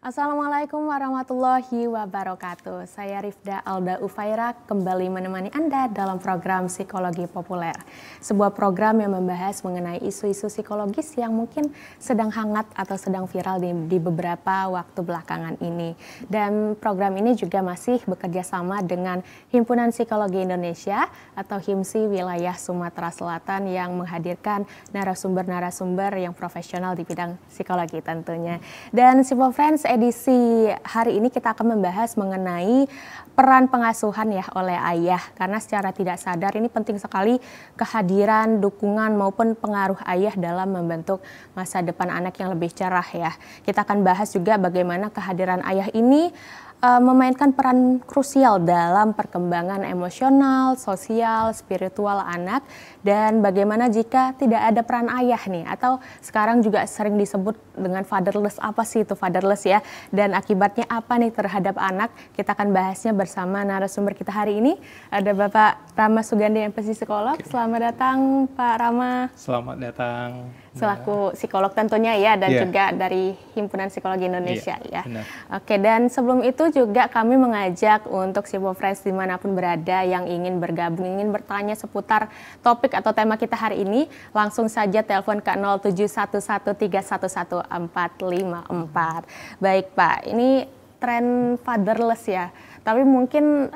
Assalamualaikum warahmatullahi wabarakatuh. Saya Rifda Alda Ufaira kembali menemani Anda dalam program Psikologi Populer. Sebuah program yang membahas mengenai isu-isu psikologis yang mungkin sedang hangat atau sedang viral di beberapa waktu belakangan ini. Dan program ini juga masih bekerja sama dengan Himpunan Psikologi Indonesia atau HIMSI wilayah Sumatera Selatan yang menghadirkan narasumber-narasumber yang profesional di bidang psikologi tentunya. Dan Sipo Friends, edisi hari ini kita akan membahas mengenai peran pengasuhan ya oleh ayah, karena secara tidak sadar ini penting sekali kehadiran, dukungan maupun pengaruh ayah dalam membentuk masa depan anak yang lebih cerah ya. Kita akan bahas juga bagaimana kehadiran ayah ini memainkan peran krusial dalam perkembangan emosional, sosial, spiritual anak, dan bagaimana jika tidak ada peran ayah nih, atau sekarang juga sering disebut dengan fatherless. Apa sih itu fatherless ya, dan akibatnya apa nih terhadap anak? Kita akan bahasnya bersama narasumber kita hari ini. Ada Bapak Rama Sugandi, MPhil psikolog. Selamat datang Pak Rama. Selamat datang. Selaku psikolog tentunya ya, dan juga dari Himpunan Psikologi Indonesia ya. Benar. Oke, dan sebelum itu juga kami mengajak untuk Sipo Friends dimanapun berada yang ingin bergabung, ingin bertanya seputar topik atau tema kita hari ini, langsung saja telepon ke 07113114454. Baik Pak, ini tren fatherless ya, tapi mungkin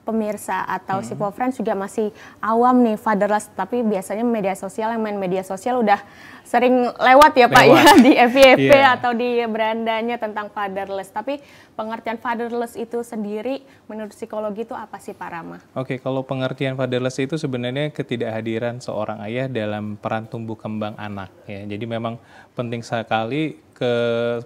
pemirsa atau Sipo Friends juga masih awam nih fatherless, tapi biasanya media sosial, yang main media sosial udah sering lewat ya Pak ya, di FYP atau di berandanya tentang fatherless. Tapi pengertian fatherless itu sendiri menurut psikologi itu apa sih Pak Rama? Oke, kalau pengertian fatherless itu sebenarnya ketidakhadiran seorang ayah dalam peran tumbuh kembang anak ya. Jadi memang penting sekali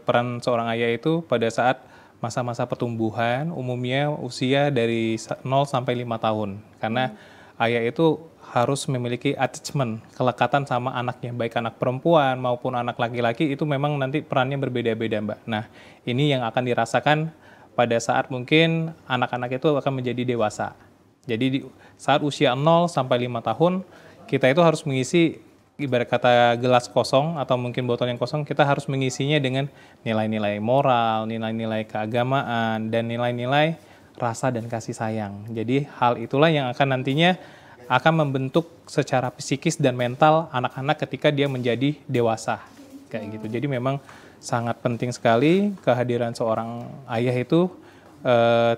peran seorang ayah itu pada saat masa-masa pertumbuhan, umumnya usia dari 0 sampai 5 tahun. Karena ayah itu harus memiliki attachment, kelekatan sama anaknya, baik anak perempuan maupun anak laki-laki, itu memang nanti perannya berbeda-beda Mbak. Nah, ini yang akan dirasakan pada saat mungkin anak-anak itu akan menjadi dewasa. Jadi saat usia 0 sampai 5 tahun, kita itu harus mengisi ibarat kata gelas kosong atau mungkin botol yang kosong, kita harus mengisinya dengan nilai-nilai moral, nilai-nilai keagamaan, dan nilai-nilai rasa dan kasih sayang. Jadi hal itulah yang akan nantinya akan membentuk secara psikis dan mental anak-anak ketika dia menjadi dewasa. Kayak gitu. Jadi memang sangat penting sekali kehadiran seorang ayah itu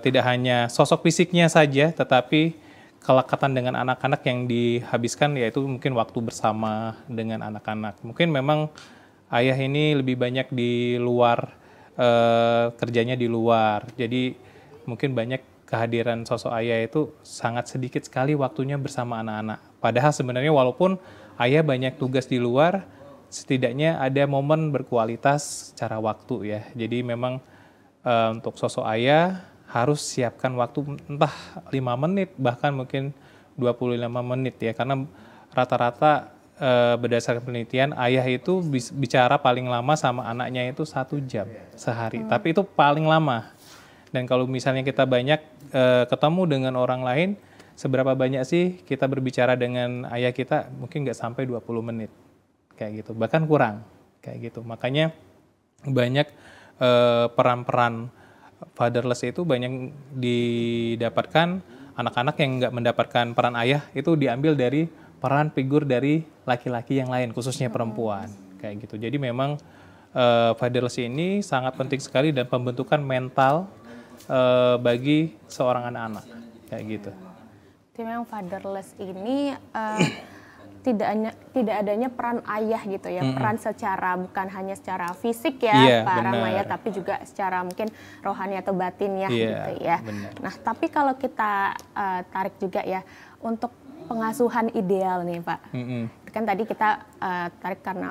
tidak hanya sosok fisiknya saja, tetapi kelekatan dengan anak-anak yang dihabiskan, yaitu mungkin waktu bersama dengan anak-anak. Mungkin memang ayah ini lebih banyak di luar, kerjanya di luar. Jadi mungkin banyak kehadiran sosok ayah itu sangat sedikit sekali waktunya bersama anak-anak. Padahal sebenarnya walaupun ayah banyak tugas di luar, setidaknya ada momen berkualitas secara waktu ya. Jadi memang untuk sosok ayah harus siapkan waktu entah 5 menit, bahkan mungkin 25 menit ya. Karena rata-rata berdasarkan penelitian, ayah itu bicara paling lama sama anaknya itu 1 jam sehari. Tapi itu paling lama. Dan kalau misalnya kita banyak ketemu dengan orang lain, seberapa banyak sih kita berbicara dengan ayah kita? Mungkin nggak sampai 20 menit. Kayak gitu, bahkan kurang. Kayak gitu. Makanya banyak peran-peran fatherless itu banyak didapatkan anak-anak yang nggak mendapatkan peran ayah, itu diambil dari peran figur dari laki-laki yang lain, khususnya perempuan. Kayak gitu. Jadi memang fatherless ini sangat penting sekali dan pembentukan mental bagi seorang anak-anak. Kayak gitu. Jadi memang fatherless ini tidak adanya peran ayah gitu ya, peran secara bukan hanya secara fisik ya Pak Rama ya, tapi juga secara mungkin rohani atau batin ya gitu ya. Benar. Nah tapi kalau kita tarik juga ya untuk pengasuhan ideal nih Pak, kan tadi kita tarik karena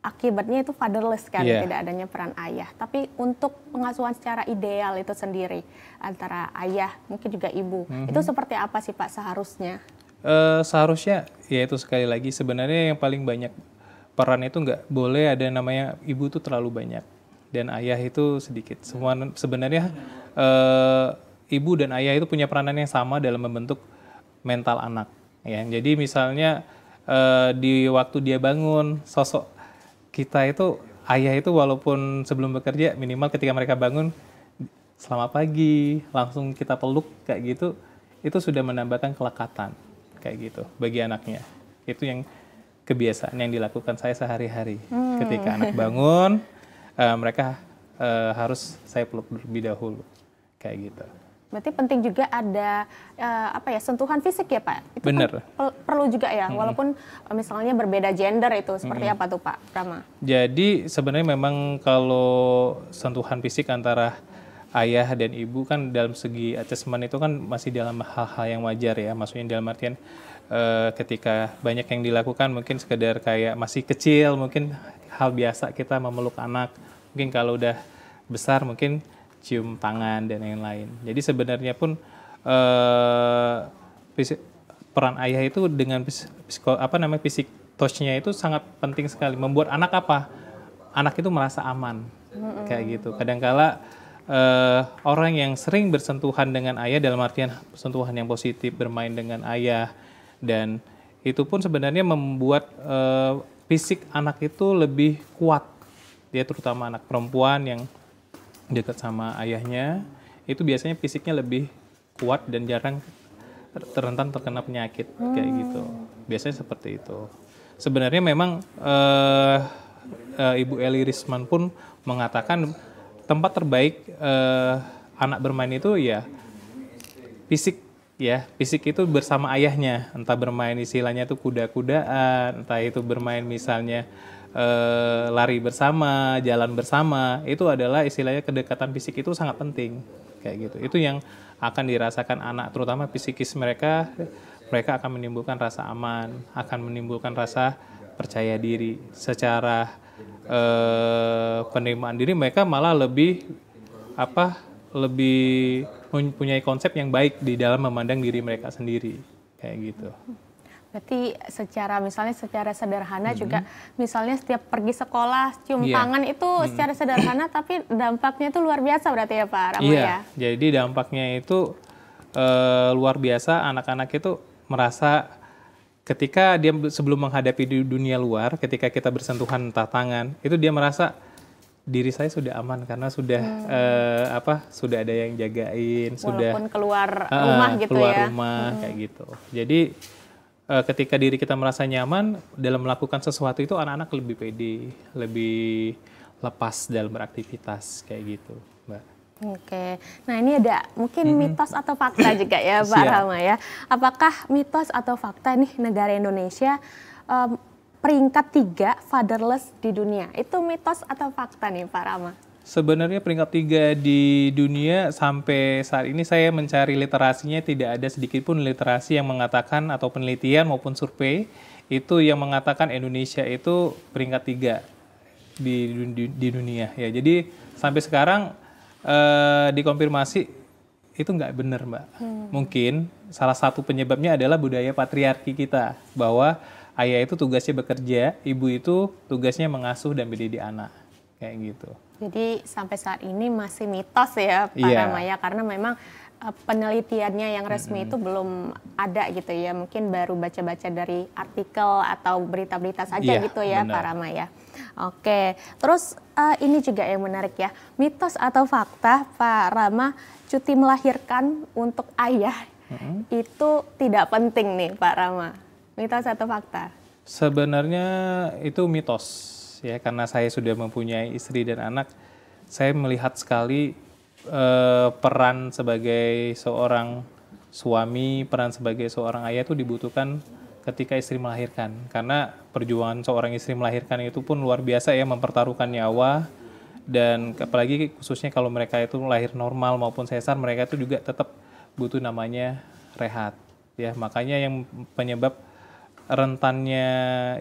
akibatnya itu fatherless kan, tidak adanya peran ayah. Tapi untuk pengasuhan secara ideal itu sendiri antara ayah mungkin juga ibu, itu seperti apa sih Pak seharusnya? Seharusnya ya itu sekali lagi sebenarnya yang paling banyak peran itu nggak boleh ada namanya ibu itu terlalu banyak dan ayah itu sedikit. Semua sebenarnya ibu dan ayah itu punya peranan yang sama dalam membentuk mental anak ya. Jadi misalnya di waktu dia bangun, sosok kita itu ayah itu walaupun sebelum bekerja minimal ketika mereka bangun selamat pagi, langsung kita peluk kayak gitu, itu sudah menambahkan kelekatan kayak gitu bagi anaknya. Itu yang kebiasaan yang dilakukan saya sehari-hari. Ketika anak bangun, mereka harus saya peluk terlebih dahulu kayak gitu. Berarti penting juga ada sentuhan fisik ya Pak? Itu bener. Kan perlu juga ya, walaupun misalnya berbeda gender itu seperti apa tuh Pak Rama? Jadi sebenarnya memang kalau sentuhan fisik antara ayah dan ibu kan dalam segi assessment itu kan masih dalam hal-hal yang wajar ya. Maksudnya dalam artian ketika banyak yang dilakukan mungkin sekedar kayak masih kecil, mungkin hal biasa kita memeluk anak. Mungkin kalau udah besar mungkin cium tangan dan lain-lain. Jadi sebenarnya pun peran ayah itu dengan fisik touch-nya itu sangat penting sekali. Membuat anak anak itu merasa aman kayak gitu. Kadangkala orang yang sering bersentuhan dengan ayah dalam artian sentuhan yang positif, bermain dengan ayah, dan itu pun sebenarnya membuat fisik anak itu lebih kuat. Dia terutama anak perempuan yang dekat sama ayahnya, itu biasanya fisiknya lebih kuat dan jarang rentan terkena penyakit kayak gitu. Biasanya seperti itu. Sebenarnya memang Ibu Eli Risman pun mengatakan tempat terbaik anak bermain itu ya fisik ya. Fisik itu bersama ayahnya, entah bermain istilahnya itu kuda-kudaan, entah itu bermain misalnya lari bersama, jalan bersama, itu adalah istilahnya kedekatan fisik itu sangat penting kayak gitu. Itu yang akan dirasakan anak, terutama psikis mereka akan menimbulkan rasa aman, akan menimbulkan rasa percaya diri. Secara penerimaan diri mereka malah lebih mempunyai konsep yang baik di dalam memandang diri mereka sendiri kayak gitu. Berarti secara sederhana juga misalnya setiap pergi sekolah cium tangan itu secara sederhana tapi dampaknya itu luar biasa berarti ya Pak Rama ya? Jadi dampaknya itu luar biasa. Anak-anak itu merasa ketika dia sebelum menghadapi di dunia luar, ketika kita bersentuhan entah tangan, itu dia merasa diri saya sudah aman karena sudah sudah ada yang jagain, walaupun keluar rumah gitu keluar ya. rumah kayak gitu. Jadi ketika diri kita merasa nyaman dalam melakukan sesuatu itu anak-anak lebih pede, lebih lepas dalam beraktivitas kayak gitu, Mbak. Oke, nah ini ada mungkin mitos atau fakta juga ya Pak Rama ya. Apakah mitos atau fakta nih negara Indonesia peringkat 3 fatherless di dunia? Itu mitos atau fakta nih Pak Rama? Sebenarnya peringkat 3 di dunia sampai saat ini saya mencari literasinya tidak ada sedikit pun literasi yang mengatakan atau penelitian maupun survei itu yang mengatakan Indonesia itu peringkat 3 di dunia ya. Jadi sampai sekarang dikonfirmasi itu nggak benar Mbak. Mungkin salah satu penyebabnya adalah budaya patriarki kita bahwa ayah itu tugasnya bekerja, ibu itu tugasnya mengasuh dan mendidik anak kayak gitu. Jadi sampai saat ini masih mitos ya Pak Rama ya, karena memang penelitiannya yang resmi itu belum ada gitu ya. Mungkin baru baca-baca dari artikel atau berita-berita saja gitu ya benar. Pak Rama ya. Oke, terus ini juga yang menarik ya. Mitos atau fakta Pak Rama, cuti melahirkan untuk ayah itu tidak penting nih Pak Rama. Mitos atau fakta? Sebenarnya itu mitos. Ya, karena saya sudah mempunyai istri dan anak, saya melihat sekali peran sebagai seorang suami, peran sebagai seorang ayah itu dibutuhkan ketika istri melahirkan. Karena perjuangan seorang istri melahirkan itu pun luar biasa ya, mempertaruhkan nyawa. Dan apalagi khususnya kalau mereka itu lahir normal maupun sesar, mereka itu juga tetap butuh namanya rehat. Ya, makanya yang penyebab rentannya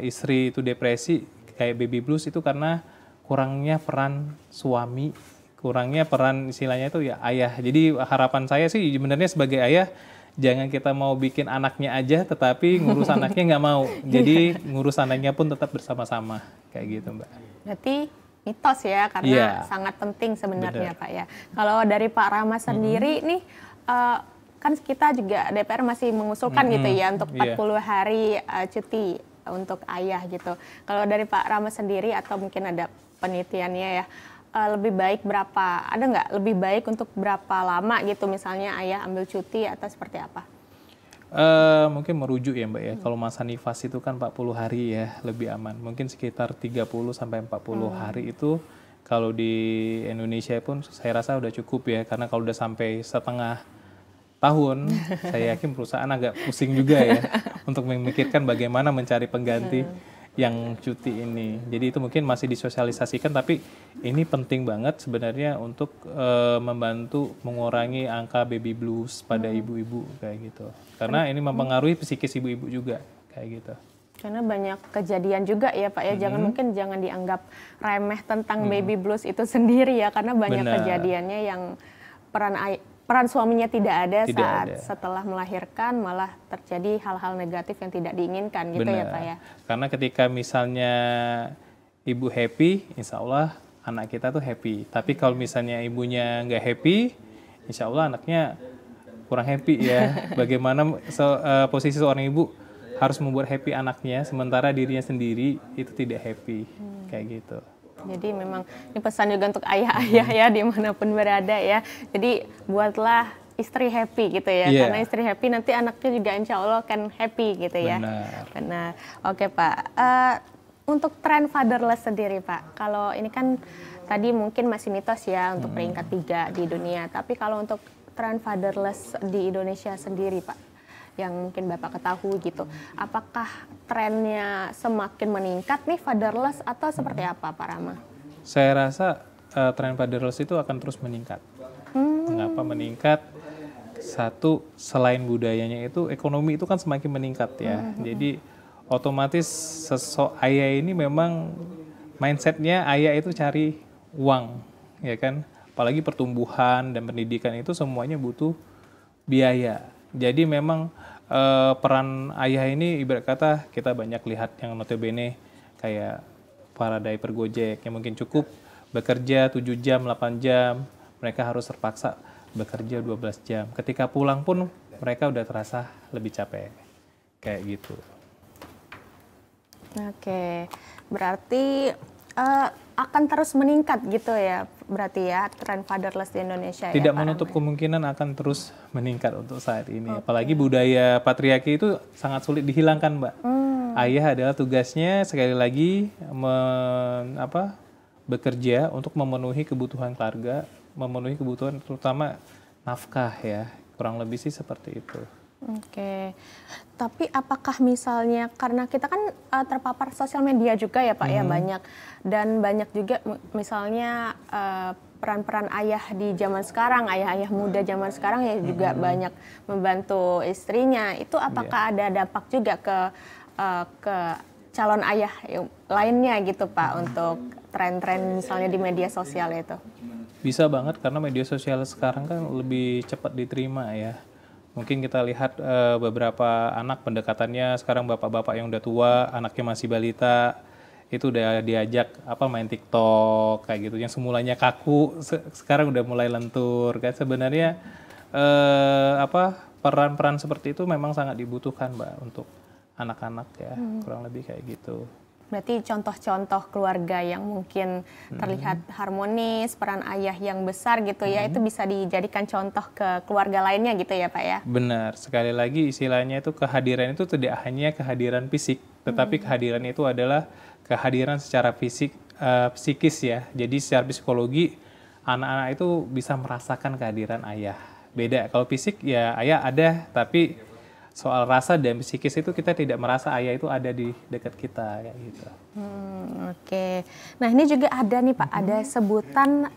istri itu depresi kayak baby blues itu karena kurangnya peran suami, kurangnya peran istilahnya itu ya ayah. Jadi harapan saya sih sebenarnya sebagai ayah jangan kita mau bikin anaknya aja tetapi ngurus anaknya nggak mau. Jadi ngurus anaknya pun tetap bersama-sama kayak gitu Mbak. Berarti mitos ya karena sangat penting sebenarnya Pak ya. Kalau dari Pak Rama sendiri nih kan kita juga DPR masih mengusulkan gitu ya untuk 40 hari cuti untuk ayah gitu. Kalau dari Pak Rama sendiri atau mungkin ada penelitiannya ya, lebih baik berapa, ada nggak lebih baik untuk berapa lama gitu misalnya ayah ambil cuti atau seperti apa? Mungkin merujuk ya Mbak ya, kalau masa nifas itu kan 40 hari ya, lebih aman. Mungkin sekitar 30 sampai 40 hari itu kalau di Indonesia pun saya rasa udah cukup ya, karena kalau udah sampai setengah tahun, saya yakin perusahaan agak pusing juga ya untuk memikirkan bagaimana mencari pengganti yang cuti ini. Jadi itu mungkin masih disosialisasikan, tapi ini penting banget sebenarnya untuk membantu mengurangi angka baby blues pada ibu-ibu kayak gitu. Karena ini mempengaruhi psikis ibu-ibu juga kayak gitu. Karena banyak kejadian juga ya Pak ya, jangan dianggap remeh tentang baby blues itu sendiri ya, karena banyak kejadiannya yang peran suaminya tidak ada setelah melahirkan, malah terjadi hal-hal negatif yang tidak diinginkan gitu. Benar. Ya Pak ya. Karena ketika misalnya ibu happy, insya Allah anak kita tuh happy. Tapi kalau misalnya ibunya nggak happy, insya Allah anaknya kurang happy ya. Bagaimana posisi seorang ibu harus membuat happy anaknya, sementara dirinya sendiri itu tidak happy, kayak gitu. Jadi memang ini pesan juga untuk ayah-ayah ya dimanapun berada ya. Jadi buatlah istri happy gitu ya. Karena istri happy nanti anaknya juga insya Allah akan happy gitu ya. Benar. Oke Pak. Untuk tren fatherless sendiri Pak. Kalau ini kan tadi mungkin masih mitos ya untuk peringkat 3 di dunia. Tapi kalau untuk tren fatherless di Indonesia sendiri Pak, yang mungkin Bapak ketahui gitu, apakah trennya semakin meningkat nih fatherless atau seperti apa Pak Rama? Saya rasa tren fatherless itu akan terus meningkat. Mengapa meningkat? Satu, selain budayanya itu, ekonomi itu kan semakin meningkat ya. Jadi otomatis ayah ini memang mindsetnya ayah itu cari uang, ya kan? Apalagi pertumbuhan dan pendidikan itu semuanya butuh biaya. Jadi memang peran ayah ini ibarat kata kita banyak lihat yang notabene kayak para driver Gojek yang mungkin cukup bekerja 7 jam, 8 jam, mereka harus terpaksa bekerja 12 jam. Ketika pulang pun mereka udah terasa lebih capek, kayak gitu. Oke, berarti akan terus meningkat gitu ya, berarti ya tren fatherless di Indonesia. Tidak menutup kemungkinan akan terus meningkat untuk saat ini. Apalagi budaya patriarki itu sangat sulit dihilangkan, Mbak. Ayah adalah tugasnya sekali lagi bekerja untuk memenuhi kebutuhan keluarga, memenuhi kebutuhan terutama nafkah ya. Kurang lebih sih seperti itu. Oke, tapi apakah misalnya karena kita kan terpapar sosial media juga ya Pak ya banyak, dan banyak juga misalnya peran-peran ayah di zaman sekarang, ayah-ayah muda zaman sekarang ya juga banyak membantu istrinya, itu apakah ada dampak juga ke calon ayah lainnya gitu Pak untuk tren-tren misalnya di media sosial itu? Bisa banget karena media sosial sekarang kan lebih cepat diterima ya. Mungkin kita lihat beberapa anak pendekatannya sekarang bapak-bapak yang udah tua, anaknya masih balita, itu udah diajak main TikTok kayak gitu. Yang semulanya kaku, sekarang udah mulai lentur. Kan sebenarnya peran-peran seperti itu memang sangat dibutuhkan Mbak untuk anak-anak ya, kurang lebih kayak gitu. Berarti contoh-contoh keluarga yang mungkin terlihat harmonis, peran ayah yang besar gitu ya, itu bisa dijadikan contoh ke keluarga lainnya gitu ya Pak ya? Benar, sekali lagi istilahnya itu kehadiran itu tidak hanya kehadiran fisik, tetapi kehadiran itu adalah kehadiran secara fisik, psikis ya. Jadi secara psikologi, anak-anak itu bisa merasakan kehadiran ayah. Beda, kalau fisik ya ayah ada, tapi soal rasa dan psikis itu kita tidak merasa ayah itu ada di dekat kita kayak gitu. Oke. Nah ini juga ada nih Pak, ada sebutan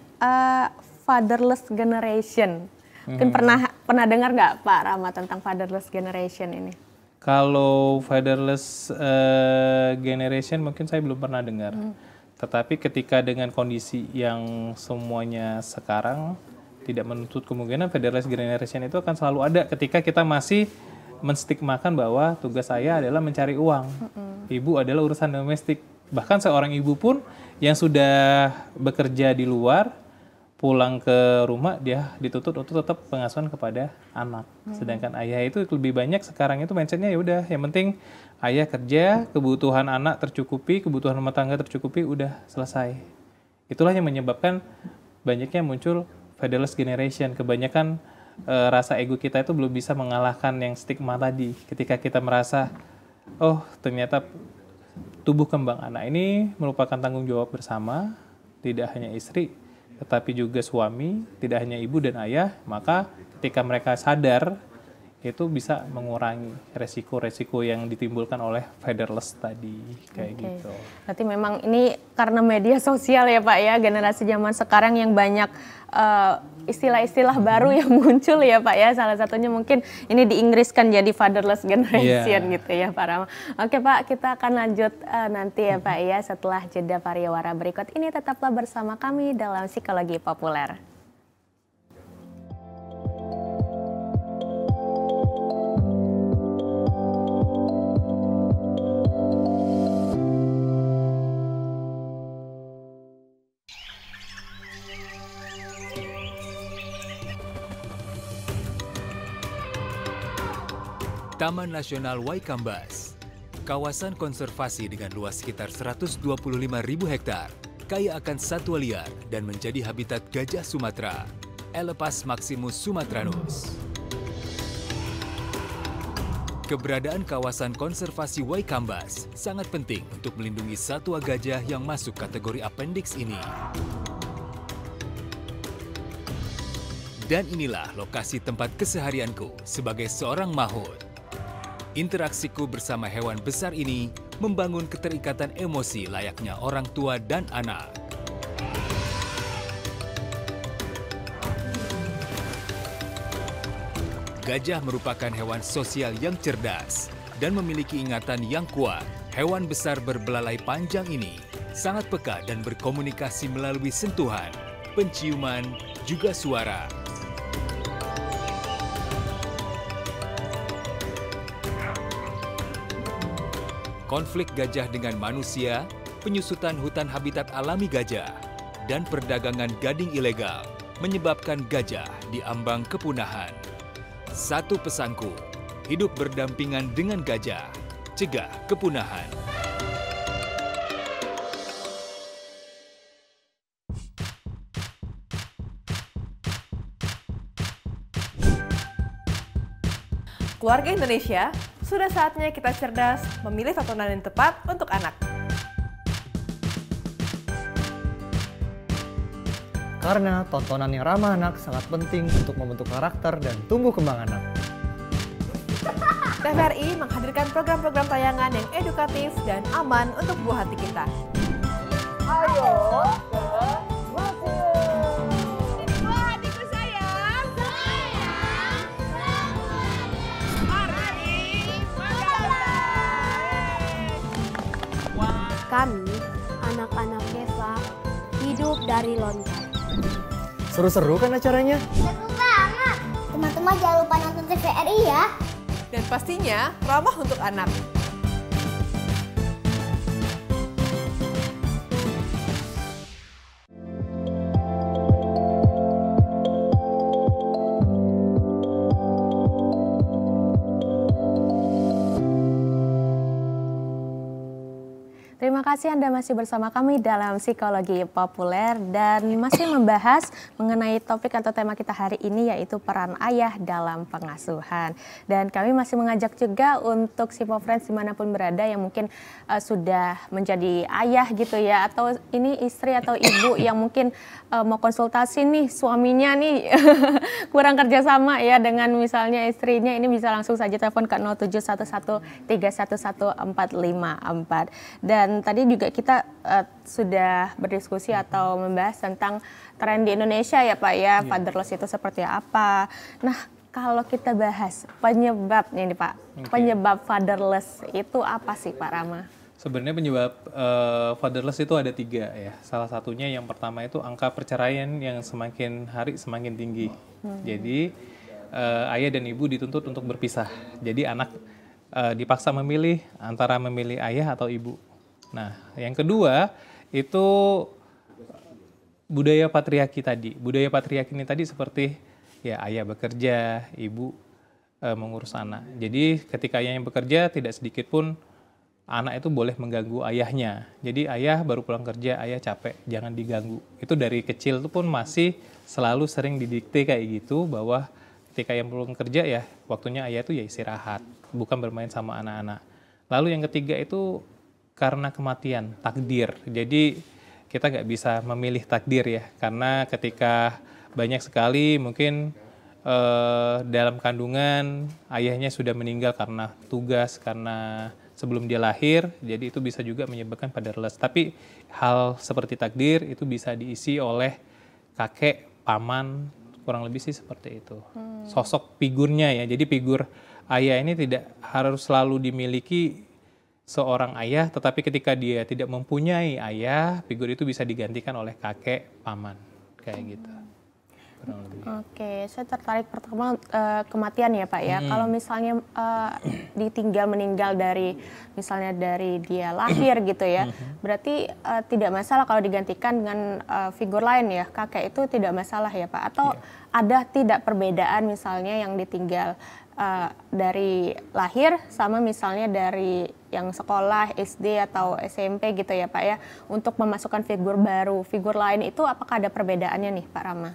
fatherless generation. Mungkin pernah dengar nggak Pak Rama tentang fatherless generation ini? Kalau fatherless generation mungkin saya belum pernah dengar. Tetapi ketika dengan kondisi yang semuanya sekarang tidak menuntut kemungkinan fatherless generation itu akan selalu ada ketika kita masih menstigmakan bahwa tugas saya adalah mencari uang. Ibu adalah urusan domestik. Bahkan seorang ibu pun yang sudah bekerja di luar, pulang ke rumah, dia dituntut untuk tetap pengasuhan kepada anak. Sedangkan ayah itu lebih banyak sekarang itu mindsetnya ya udah, yang penting ayah kerja, kebutuhan anak tercukupi, kebutuhan rumah tangga tercukupi, udah selesai. Itulah yang menyebabkan banyaknya muncul fatherless generation. Kebanyakan rasa ego kita itu belum bisa mengalahkan yang stigma tadi. Ketika kita merasa, oh ternyata tubuh kembang anak ini merupakan tanggung jawab bersama, tidak hanya istri, tetapi juga suami, tidak hanya ibu dan ayah, maka ketika mereka sadar, itu bisa mengurangi resiko-resiko yang ditimbulkan oleh fatherless tadi, kayak gitu. Berarti memang ini karena media sosial ya Pak ya, generasi zaman sekarang yang banyak istilah-istilah baru yang muncul ya Pak ya. Salah satunya mungkin ini di Inggris kan jadi fatherless generation gitu ya Pak Rama. Oke Pak, kita akan lanjut nanti ya Pak ya setelah jeda pariwara berikut ini. Tetaplah bersama kami dalam Psikologi Populer. Taman Nasional Waikambas, kawasan konservasi dengan luas sekitar 125.000 hektar, kaya akan satwa liar dan menjadi habitat gajah Sumatera, Elepas maximus sumatranus. Keberadaan kawasan konservasi Waikambas sangat penting untuk melindungi satwa gajah yang masuk kategori appendix ini. Dan inilah lokasi tempat keseharianku sebagai seorang mahout. Interaksiku bersama hewan besar ini membangun keterikatan emosi layaknya orang tua dan anak. Gajah merupakan hewan sosial yang cerdas dan memiliki ingatan yang kuat. Hewan besar berbelalai panjang ini sangat peka dan berkomunikasi melalui sentuhan, penciuman, juga suara. Konflik gajah dengan manusia, penyusutan hutan habitat alami gajah, dan perdagangan gading ilegal menyebabkan gajah diambang kepunahan. Satu pesanku, hidup berdampingan dengan gajah, cegah kepunahan. Keluarga Indonesia, sudah saatnya kita cerdas memilih tontonan yang tepat untuk anak. Karena tontonan yang ramah anak sangat penting untuk membentuk karakter dan tumbuh kembang anak. TVRI menghadirkan program-program tayangan yang edukatif dan aman untuk buah hati kita. Ayo ke museum. Buah hatiku sayang. Kami, anak-anak Deva, hidup dari lontar. Seru-seru kan acaranya? Seru banget! Teman-teman jangan lupa nonton TVRI ya. Dan pastinya ramah untuk anak. Terima kasih Anda masih bersama kami dalam Psikologi Populer dan masih membahas mengenai topik atau tema kita hari ini yaitu peran ayah dalam pengasuhan. Dan kami masih mengajak juga untuk Sipofriends dimanapun berada yang mungkin sudah menjadi ayah gitu ya, atau ini istri atau ibu yang mungkin mau konsultasi nih suaminya nih kurang kerjasama ya dengan misalnya istrinya, ini bisa langsung saja telepon ke 0711311454. Dan tadi juga kita sudah berdiskusi atau membahas tentang tren di Indonesia ya Pak ya, fatherless itu seperti apa. Nah, kalau kita bahas penyebabnya nih Pak, penyebab fatherless itu apa sih Pak Rama? Sebenarnya penyebab fatherless itu ada 3 ya. Salah satunya yang pertama itu angka perceraian yang semakin hari semakin tinggi. Jadi ayah dan ibu dituntut untuk berpisah. Jadi anak dipaksa memilih antara memilih ayah atau ibu. Nah, yang kedua itu budaya patriarki tadi. Budaya patriarki ini tadi seperti ya ayah bekerja, ibu mengurus anak. Jadi ketika ayahnya bekerja tidak sedikit pun anak itu boleh mengganggu ayahnya. Jadi ayah baru pulang kerja, ayah capek, jangan diganggu. Itu dari kecil itu pun masih selalu sering didikte kayak gitu, bahwa ketika ayah pulang kerja ya waktunya ayah itu ya istirahat, bukan bermain sama anak-anak. Lalu yang ketiga itu karena kematian, takdir. Jadi kita nggak bisa memilih takdir ya, karena ketika banyak sekali mungkin dalam kandungan ayahnya sudah meninggal karena tugas, karena sebelum dia lahir, jadi itu bisa juga menyebabkan paderles. Tapi hal seperti takdir itu bisa diisi oleh kakek, paman, kurang lebih sih seperti itu. Sosok figurnya ya, jadi figur ayah ini tidak harus selalu dimiliki seorang ayah, tetapi ketika dia tidak mempunyai ayah, figur itu bisa digantikan oleh kakek, paman, kayak gitu. Oke, saya tertarik pertama kematian ya Pak ya. Kalau misalnya ditinggal meninggal dari misalnya dari dia lahir gitu ya, berarti tidak masalah kalau digantikan dengan figur lain ya, kakek itu tidak masalah ya Pak? Atau ada tidak perbedaan misalnya yang ditinggal dari lahir sama misalnya dari yang sekolah SD atau SMP gitu ya Pak ya, untuk memasukkan figur baru, figur lain itu apakah ada perbedaannya nih Pak Rama?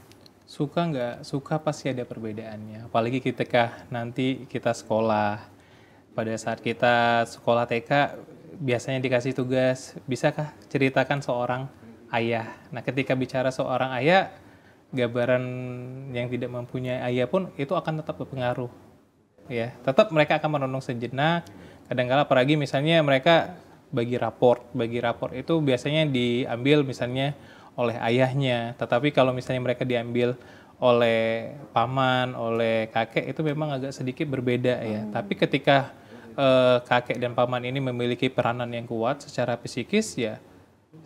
Suka nggak suka pasti ada perbedaannya, apalagi ketika nanti kita sekolah. Pada saat kita sekolah TK biasanya dikasih tugas, bisakah ceritakan seorang ayah. Nah ketika bicara seorang ayah, gambaran yang tidak mempunyai ayah pun itu akan tetap berpengaruh ya, tetap mereka akan merenung sejenak. Kadang-kala apalagi misalnya mereka bagi raport itu biasanya diambil misalnya oleh ayahnya, tetapi kalau misalnya mereka diambil oleh paman, oleh kakek, itu memang agak sedikit berbeda ya. Tapi ketika kakek dan paman ini memiliki peranan yang kuat secara psikis ya,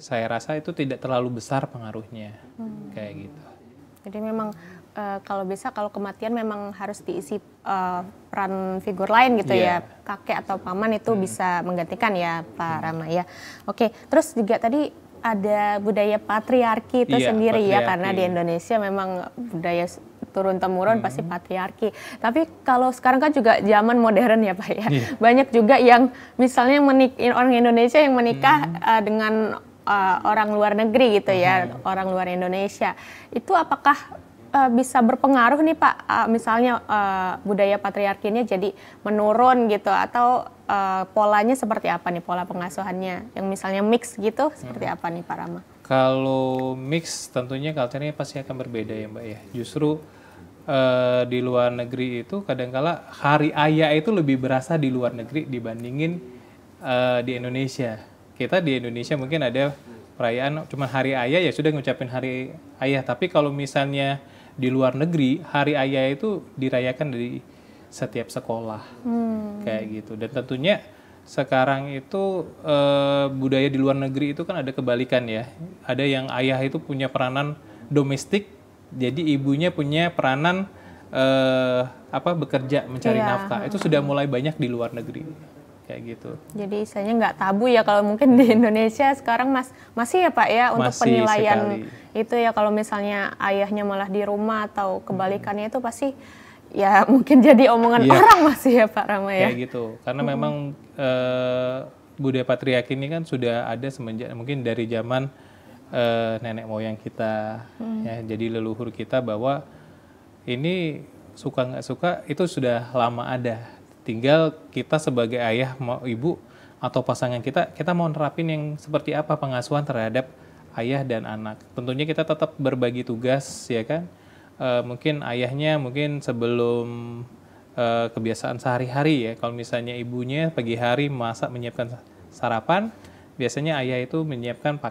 saya rasa itu tidak terlalu besar pengaruhnya, kayak gitu. Jadi memang kalau bisa, kalau kematian memang harus diisi peran figur lain gitu ya, kakek atau paman itu bisa menggantikan ya Pak Rama ya. Oke, terus juga tadi ada budaya patriarki itu sendiri ya, karena di Indonesia memang budaya turun-temurun pasti patriarki. Tapi kalau sekarang kan juga zaman modern ya Pak ya, banyak juga yang misalnya orang Indonesia yang menikah dengan orang luar negeri gitu ya, orang luar Indonesia. Itu apakah bisa berpengaruh nih Pak, misalnya budaya patriarki ini jadi menurun gitu, atau polanya seperti apa nih, pola pengasuhannya yang misalnya mix gitu, seperti apa nih Pak Rama? Kalau mix tentunya culture-nya pasti akan berbeda ya Mbak ya. Justru di luar negeri itu kadangkala hari ayah itu lebih berasa di luar negeri dibandingin di Indonesia. Kita di Indonesia mungkin ada perayaan cuma hari ayah ya sudah ngucapin hari ayah, tapi kalau misalnya di luar negeri hari ayah itu dirayakan dari setiap sekolah, kayak gitu. Dan tentunya sekarang itu budaya di luar negeri itu kan ada kebalikan ya. Ada yang ayah itu punya peranan domestik, jadi ibunya punya peranan bekerja mencari nafkah. Itu sudah mulai banyak di luar negeri, kayak gitu. Jadi istilahnya nggak tabu ya kalau mungkin di Indonesia sekarang masih ya Pak ya, untuk masih penilaian sekali. Itu ya, kalau misalnya ayahnya malah di rumah atau kebalikannya itu pasti ya mungkin jadi omongan orang masih ya Pak Rama ya. Kayak gitu, karena memang budaya patriarki ini kan sudah ada semenjak mungkin dari zaman nenek moyang kita, ya, jadi leluhur kita, bahwa ini suka nggak suka itu sudah lama ada. Tinggal kita sebagai ayah, mau ibu atau pasangan kita mau nerapin yang seperti apa pengasuhan terhadap ayah dan anak. Tentunya kita tetap berbagi tugas ya kan. Mungkin ayahnya mungkin sebelum kebiasaan sehari-hari ya. Kalau misalnya ibunya pagi hari masak menyiapkan sarapan, biasanya ayah itu menyiapkan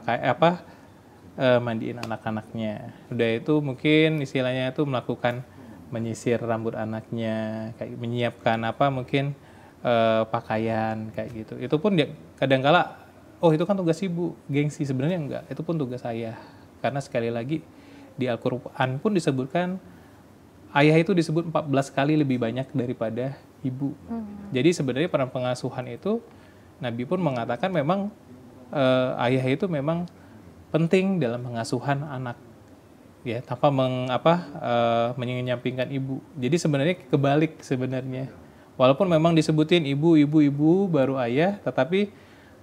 mandiin anak-anaknya. Udah itu mungkin istilahnya itu melakukan menyisir rambut anaknya, kayak menyiapkan mungkin pakaian kayak gitu. Itu pun kadang-kala itu kan tugas ibu, gengsi. Sebenarnya enggak, itu pun tugas ayah. Karena sekali lagi di Al-Qur'an pun disebutkan ayah itu disebut 14 kali lebih banyak daripada ibu. Jadi sebenarnya peran pengasuhan itu Nabi pun mengatakan memang ayah itu memang penting dalam pengasuhan anak. Ya, tanpa menyampingkan ibu. Jadi sebenarnya kebalik sebenarnya. Walaupun memang disebutin ibu, baru ayah, tetapi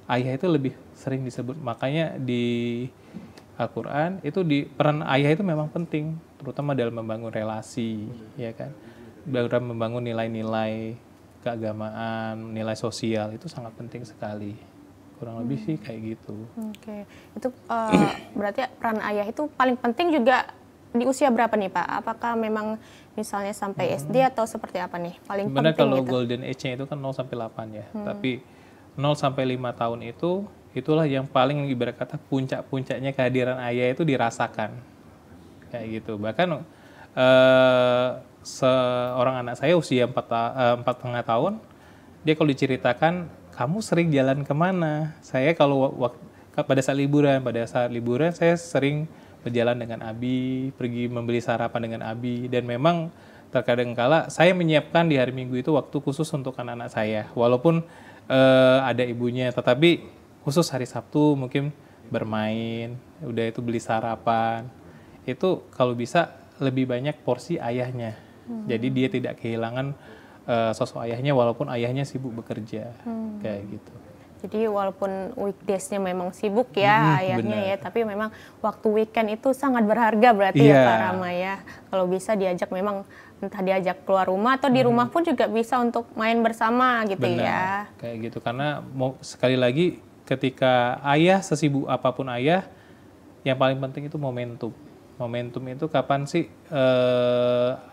ayah itu lebih sering disebut. Makanya di Al-Quran itu peran ayah itu memang penting, terutama dalam membangun relasi, ya kan, dalam membangun nilai-nilai keagamaan, nilai sosial itu sangat penting sekali. Kurang lebih sih kayak gitu. Oke, itu berarti peran ayah itu paling penting juga di usia berapa nih Pak? Apakah memang misalnya sampai SD atau seperti apa nih? Paling Sebenarnya penting kalau gitu. golden age-nya itu kan 0 sampai 8 ya. Tapi 0 sampai 5 tahun itulah yang paling ibarat kata puncak-puncaknya kehadiran ayah itu dirasakan. Kayak gitu. Bahkan seorang anak saya usia 4,5 tahun, dia kalau diceritakan, kamu sering jalan kemana? Saya kalau pada saat liburan saya sering berjalan dengan Abi, pergi membeli sarapan dengan Abi, dan memang terkadang kala saya menyiapkan di hari Minggu itu waktu khusus untuk anak-anak saya. Walaupun ada ibunya, tetapi khusus hari Sabtu mungkin bermain, udah itu beli sarapan. Itu kalau bisa lebih banyak porsi ayahnya. Jadi dia tidak kehilangan sosok ayahnya walaupun ayahnya sibuk bekerja. Kayak gitu. Jadi walaupun weekdays-nya memang sibuk ya ayahnya benar. ya, tapi memang waktu weekend itu sangat berharga berarti ya Pak Rama ya. Kalau bisa diajak memang entah diajak keluar rumah atau di rumah pun juga bisa untuk main bersama gitu ya. Kayak gitu, karena sekali lagi ketika ayah sesibuk apapun ayah, yang paling penting itu momentum. Momentum itu kapan sih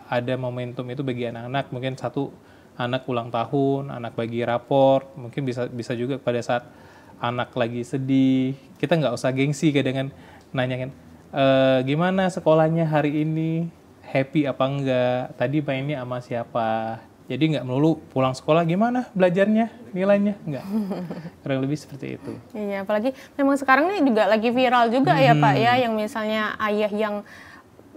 ada momentum itu bagi anak-anak, mungkin satu anak ulang tahun, anak bagi raport, mungkin bisa juga pada saat anak lagi sedih, kita nggak usah gengsi kadang nanyain gimana sekolahnya hari ini, happy apa enggak, tadi mainnya sama siapa. Jadi nggak melulu pulang sekolah gimana belajarnya, nilainya, enggak. Kurang lebih seperti itu. Iya, apalagi memang sekarang ini juga lagi viral juga ya Pak ya, yang misalnya ayah yang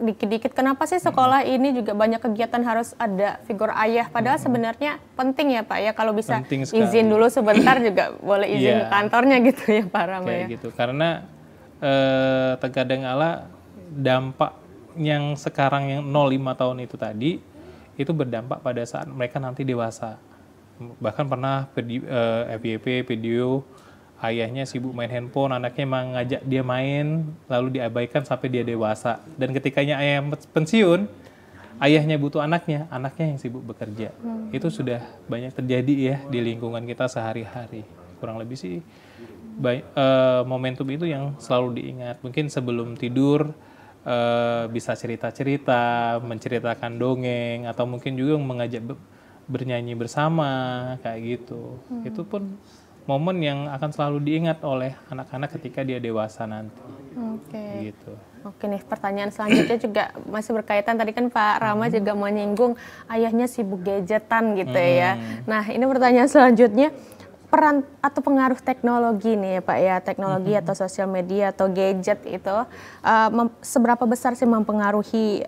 dikit-dikit kenapa sih sekolah ini juga banyak kegiatan harus ada figur ayah, padahal sebenarnya penting ya Pak ya, kalau bisa izin dulu sebentar juga boleh izin ke kantornya gitu ya Pak Rama kayak ya. gitu, karena terkadang dampak yang sekarang yang 0-5 tahun itu tadi itu berdampak pada saat mereka nanti dewasa. Bahkan pernah FYP video ayahnya sibuk main handphone, anaknya mengajak dia main, lalu diabaikan sampai dia dewasa. Dan ketikanya ayah pensiun, ayahnya butuh anaknya yang sibuk bekerja. Itu sudah banyak terjadi ya di lingkungan kita sehari-hari. Kurang lebih sih momentum itu yang selalu diingat. Mungkin sebelum tidur bisa cerita-cerita, menceritakan dongeng, atau mungkin juga mengajak bernyanyi bersama, kayak gitu. Itu pun momen yang akan selalu diingat oleh anak-anak ketika dia dewasa nanti. Oke. Gitu. Oke nih, pertanyaan selanjutnya juga masih berkaitan, tadi kan Pak Rama juga menyinggung ayahnya sibuk gadgetan gitu ya. Nah ini pertanyaan selanjutnya, peran atau pengaruh teknologi nih ya Pak ya, teknologi atau sosial media atau gadget itu seberapa besar sih mempengaruhi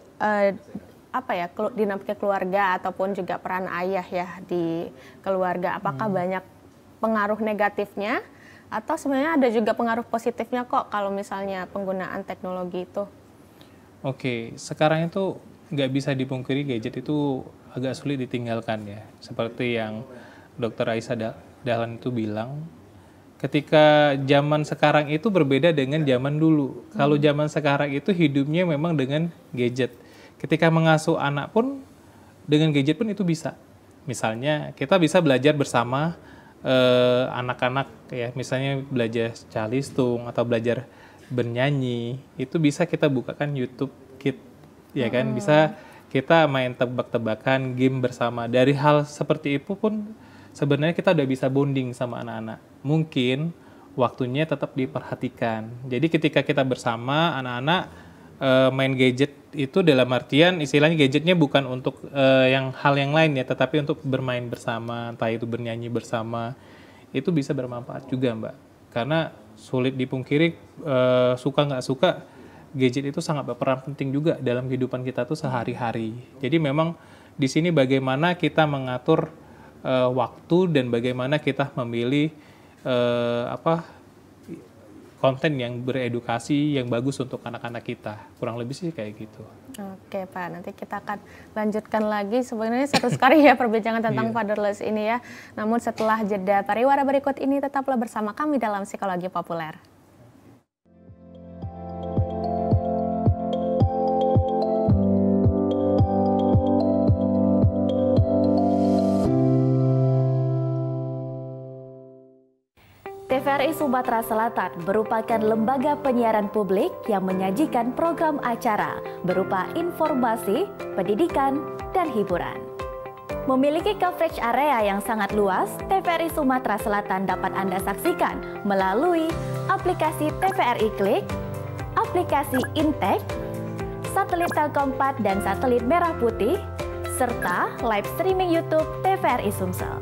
dinamika keluarga ataupun juga peran ayah ya di keluarga? Apakah banyak pengaruh negatifnya atau sebenarnya ada juga pengaruh positifnya kok kalau misalnya penggunaan teknologi itu? Oke, sekarang itu nggak bisa dipungkiri gadget itu agak sulit ditinggalkan ya. Seperti yang Dr. Aisyah Dahlan itu bilang, ketika zaman sekarang itu berbeda dengan zaman dulu. Kalau zaman sekarang itu hidupnya memang dengan gadget. Ketika mengasuh anak pun dengan gadget pun itu bisa. Misalnya kita bisa belajar bersama anak-anak ya, misalnya belajar calistung atau belajar bernyanyi, itu bisa kita bukakan YouTube Kids ya kan, bisa kita main tebak-tebakan, game bersama. Dari hal seperti itu pun sebenarnya kita udah bisa bonding sama anak-anak. Mungkin waktunya tetap diperhatikan. Jadi ketika kita bersama anak-anak main gadget itu dalam artian istilahnya gadgetnya bukan untuk hal yang lain ya, tetapi untuk bermain bersama, entah itu bernyanyi bersama, itu bisa bermanfaat juga Mbak. Karena sulit dipungkiri, suka nggak suka, gadget itu sangat berperan penting juga dalam kehidupan kita tuh sehari-hari. Jadi memang di sini bagaimana kita mengatur waktu dan bagaimana kita memilih konten yang beredukasi yang bagus untuk anak-anak kita. Kurang lebih sih kayak gitu. Oke Pak, nanti kita akan lanjutkan lagi. Sebenarnya seru sekali ya perbincangan tentang fatherless ini ya. Namun setelah jeda pariwara berikut ini tetaplah bersama kami dalam Psikologi Populer. TVRI Sumatera Selatan merupakan lembaga penyiaran publik yang menyajikan program acara berupa informasi, pendidikan, dan hiburan. Memiliki coverage area yang sangat luas, TVRI Sumatera Selatan dapat Anda saksikan melalui aplikasi TVRI Klik, aplikasi Intek, satelit Telkom 4 dan satelit Merah Putih, serta live streaming YouTube TVRI Sumsel.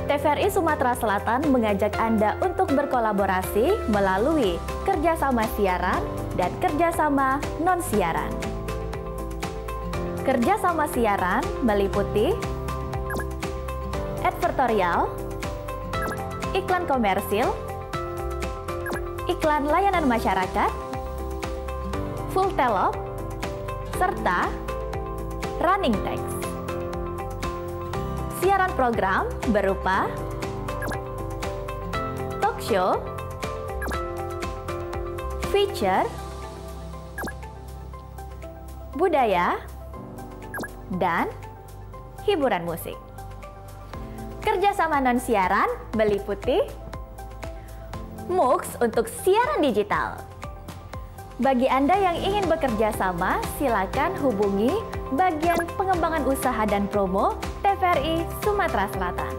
TVRI Sumatera Selatan mengajak Anda untuk berkolaborasi melalui kerjasama siaran dan kerjasama non-siaran. Kerjasama siaran meliputi advertorial, iklan komersil, iklan layanan masyarakat, full telop, serta running text. Siaran program berupa talk show, feature, budaya, dan hiburan musik. Kerjasama non-siaran meliputi MOOCs untuk siaran digital. Bagi Anda yang ingin bekerja sama, silakan hubungi bagian pengembangan usaha dan promo TVRI Sumatera Selatan.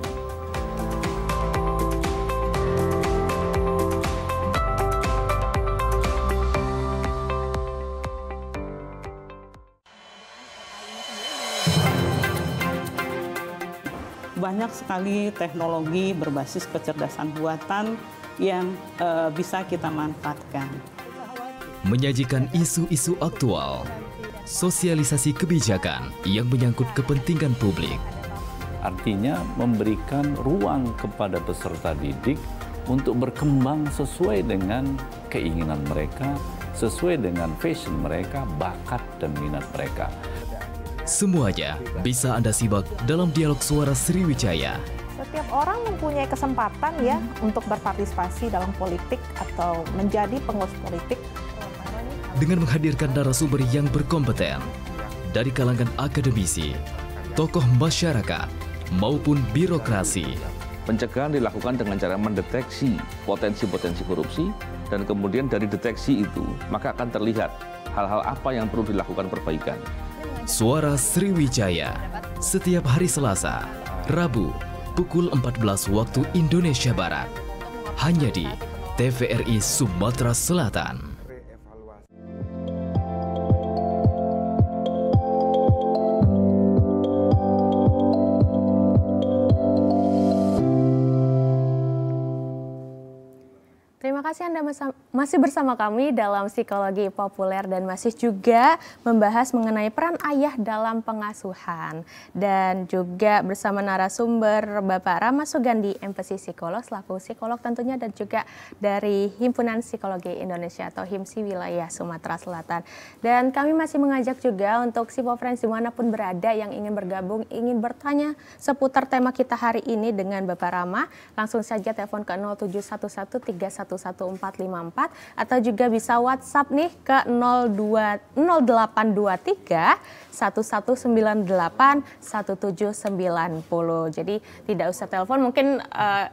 Banyak sekali teknologi berbasis kecerdasan buatan yang bisa kita manfaatkan. Menyajikan isu-isu aktual, sosialisasi kebijakan yang menyangkut kepentingan publik. Artinya memberikan ruang kepada peserta didik untuk berkembang sesuai dengan keinginan mereka, sesuai dengan passion mereka, bakat dan minat mereka. Semuanya bisa Anda simak dalam dialog suara Sriwijaya. Setiap orang mempunyai kesempatan ya untuk berpartisipasi dalam politik atau menjadi pengurus politik. Dengan menghadirkan narasumber yang berkompeten dari kalangan akademisi, tokoh masyarakat, maupun birokrasi. Pencegahan dilakukan dengan cara mendeteksi potensi-potensi korupsi dan kemudian dari deteksi itu maka akan terlihat hal-hal apa yang perlu dilakukan perbaikan. Suara Sriwijaya setiap hari Selasa, Rabu, pukul 14 waktu Indonesia Barat. Hanya di TVRI Sumatera Selatan. Terima kasih Anda masih bersama kami dalam Psikologi Populer dan masih juga membahas mengenai peran ayah dalam pengasuhan. Dan juga bersama narasumber Bapak Rama Sugandi, MPhisi Psikolog, selaku psikolog tentunya, dan juga dari Himpunan Psikologi Indonesia atau HIMSI Wilayah Sumatera Selatan. Dan kami masih mengajak juga untuk Sipofriends dimanapun berada yang ingin bergabung, ingin bertanya seputar tema kita hari ini dengan Bapak Rama, langsung saja telepon ke 07113114454 atau juga bisa WhatsApp nih ke 0823 1198 1790. Jadi tidak usah telepon, mungkin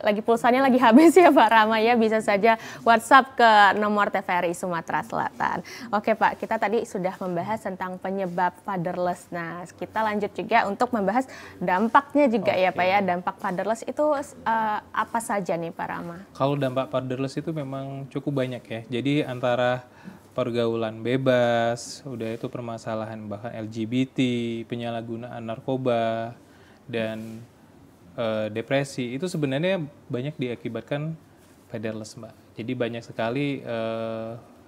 lagi pulsanya lagi habis ya Pak Rama ya, bisa saja WhatsApp ke nomor TVRI Sumatera Selatan. Oke Pak, kita tadi sudah membahas tentang penyebab fatherless. Nah, kita lanjut juga untuk membahas dampaknya juga ya Pak ya. Dampak fatherless itu apa saja nih Pak Rama? Kalau dampak fatherless itu memang cukup banyak ya. Jadi antara pergaulan bebas, udah itu permasalahan bahkan LGBT, penyalahgunaan narkoba, dan depresi, itu sebenarnya banyak diakibatkan fatherless, Mbak. Jadi banyak sekali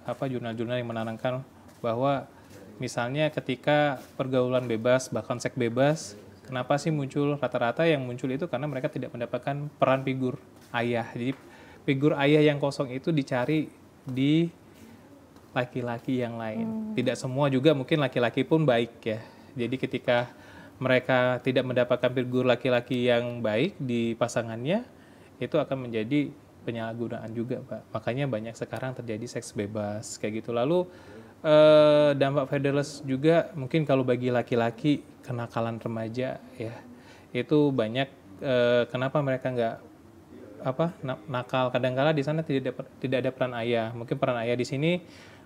jurnal-jurnal yang menanangkan bahwa misalnya ketika pergaulan bebas, bahkan seks bebas, kenapa sih muncul, rata-rata yang muncul itu karena mereka tidak mendapatkan peran figur ayah. Jadi figur ayah yang kosong itu dicari di laki-laki yang lain. Tidak semua juga, mungkin laki-laki pun baik ya. Jadi ketika mereka tidak mendapatkan figur laki-laki yang baik di pasangannya, itu akan menjadi penyalahgunaan juga, Pak. Makanya banyak sekarang terjadi seks bebas kayak gitu. Lalu dampak fatherless juga mungkin kalau bagi laki-laki, kenakalan remaja ya, itu banyak. Kenapa mereka nggak nakal? Kadang-kala di sana tidak ada peran ayah. Mungkin peran ayah di sini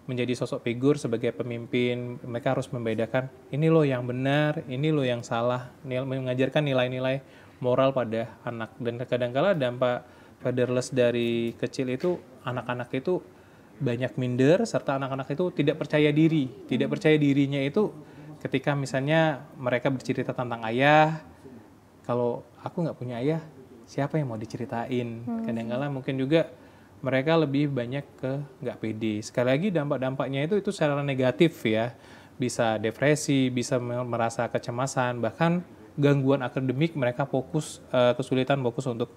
menjadi sosok figur sebagai pemimpin. Mereka harus membedakan ini loh yang benar, ini loh yang salah, mengajarkan nilai-nilai moral pada anak. Dan kadang-kala dampak fatherless dari kecil itu, anak-anak itu banyak minder, serta anak-anak itu tidak percaya diri. Tidak percaya dirinya itu ketika misalnya mereka bercerita tentang ayah, kalau aku nggak punya ayah, siapa yang mau diceritain? Kadang-kala mungkin juga mereka lebih banyak ke nggak pede. Sekali lagi dampak-dampaknya itu secara negatif ya. Bisa depresi, bisa merasa kecemasan, bahkan gangguan akademik, mereka kesulitan fokus untuk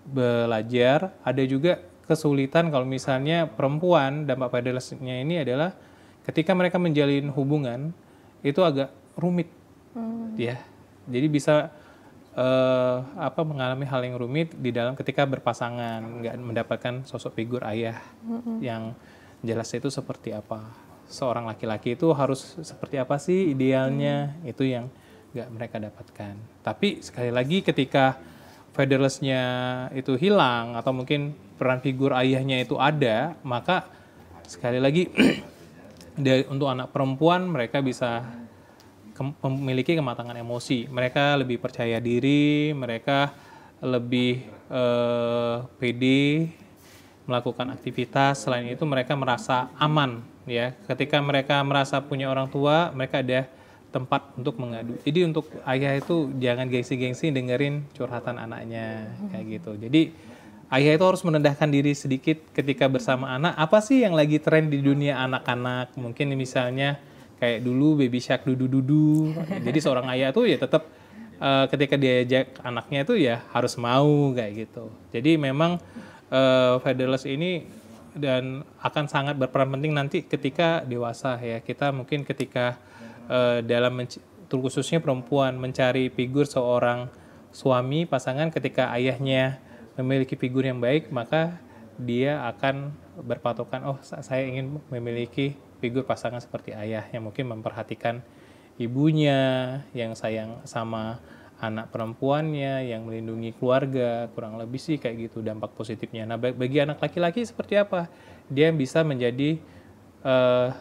belajar. Ada juga kesulitan kalau misalnya perempuan, dampak fatherless-nya ini adalah ketika mereka menjalin hubungan, itu agak rumit. Ya. Jadi bisa mengalami hal yang rumit di dalam ketika berpasangan, nggak mendapatkan sosok figur ayah yang jelas itu seperti apa. Seorang laki-laki itu harus seperti apa sih idealnya, itu yang nggak mereka dapatkan. Tapi sekali lagi ketika fatherless-nya itu hilang atau mungkin peran figur ayahnya itu ada, maka sekali lagi untuk anak perempuan mereka bisa memiliki kematangan emosi, mereka lebih percaya diri, mereka lebih pede melakukan aktivitas. Selain itu mereka merasa aman ya. Ketika mereka merasa punya orang tua, mereka ada tempat untuk mengadu. Jadi untuk ayah itu jangan gengsi-gengsi dengerin curhatan anaknya kayak gitu. Jadi ayah itu harus merendahkan diri sedikit ketika bersama anak. Apa sih yang lagi tren di dunia anak-anak? Mungkin misalnya kayak dulu Baby Shark dudu-dudu. Jadi seorang ayah tuh ya tetap ketika diajak anaknya itu ya harus mau kayak gitu. Jadi memang fatherless ini dan akan sangat berperan penting nanti ketika dewasa ya. Kita mungkin ketika khususnya perempuan mencari figur seorang suami, pasangan, ketika ayahnya memiliki figur yang baik, maka dia akan berpatokan, oh saya ingin memiliki figur pasangan seperti ayah yang mungkin memperhatikan ibunya, yang sayang sama anak perempuannya, yang melindungi keluarga, kurang lebih sih kayak gitu dampak positifnya. Nah bagi anak laki-laki seperti apa? Dia bisa menjadi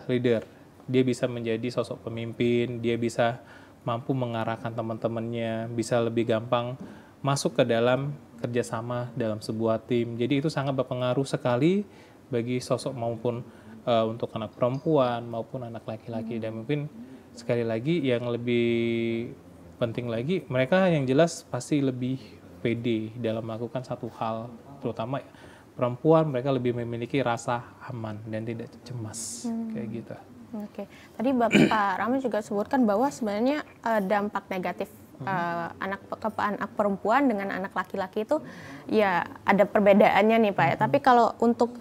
leader, dia bisa menjadi sosok pemimpin, dia bisa mampu mengarahkan teman-temannya, bisa lebih gampang masuk ke dalam kerjasama dalam sebuah tim. Jadi itu sangat berpengaruh sekali bagi sosok maupun untuk anak perempuan maupun anak laki-laki. Dan mungkin sekali lagi yang lebih penting lagi, mereka yang jelas pasti lebih pede dalam melakukan satu hal, terutama perempuan, mereka lebih memiliki rasa aman dan tidak cemas kayak gitu. Oke, tadi Bapak Rama juga sebutkan bahwa sebenarnya dampak negatif anak perempuan dengan anak laki-laki itu ya ada perbedaannya nih Pak ya. Tapi kalau untuk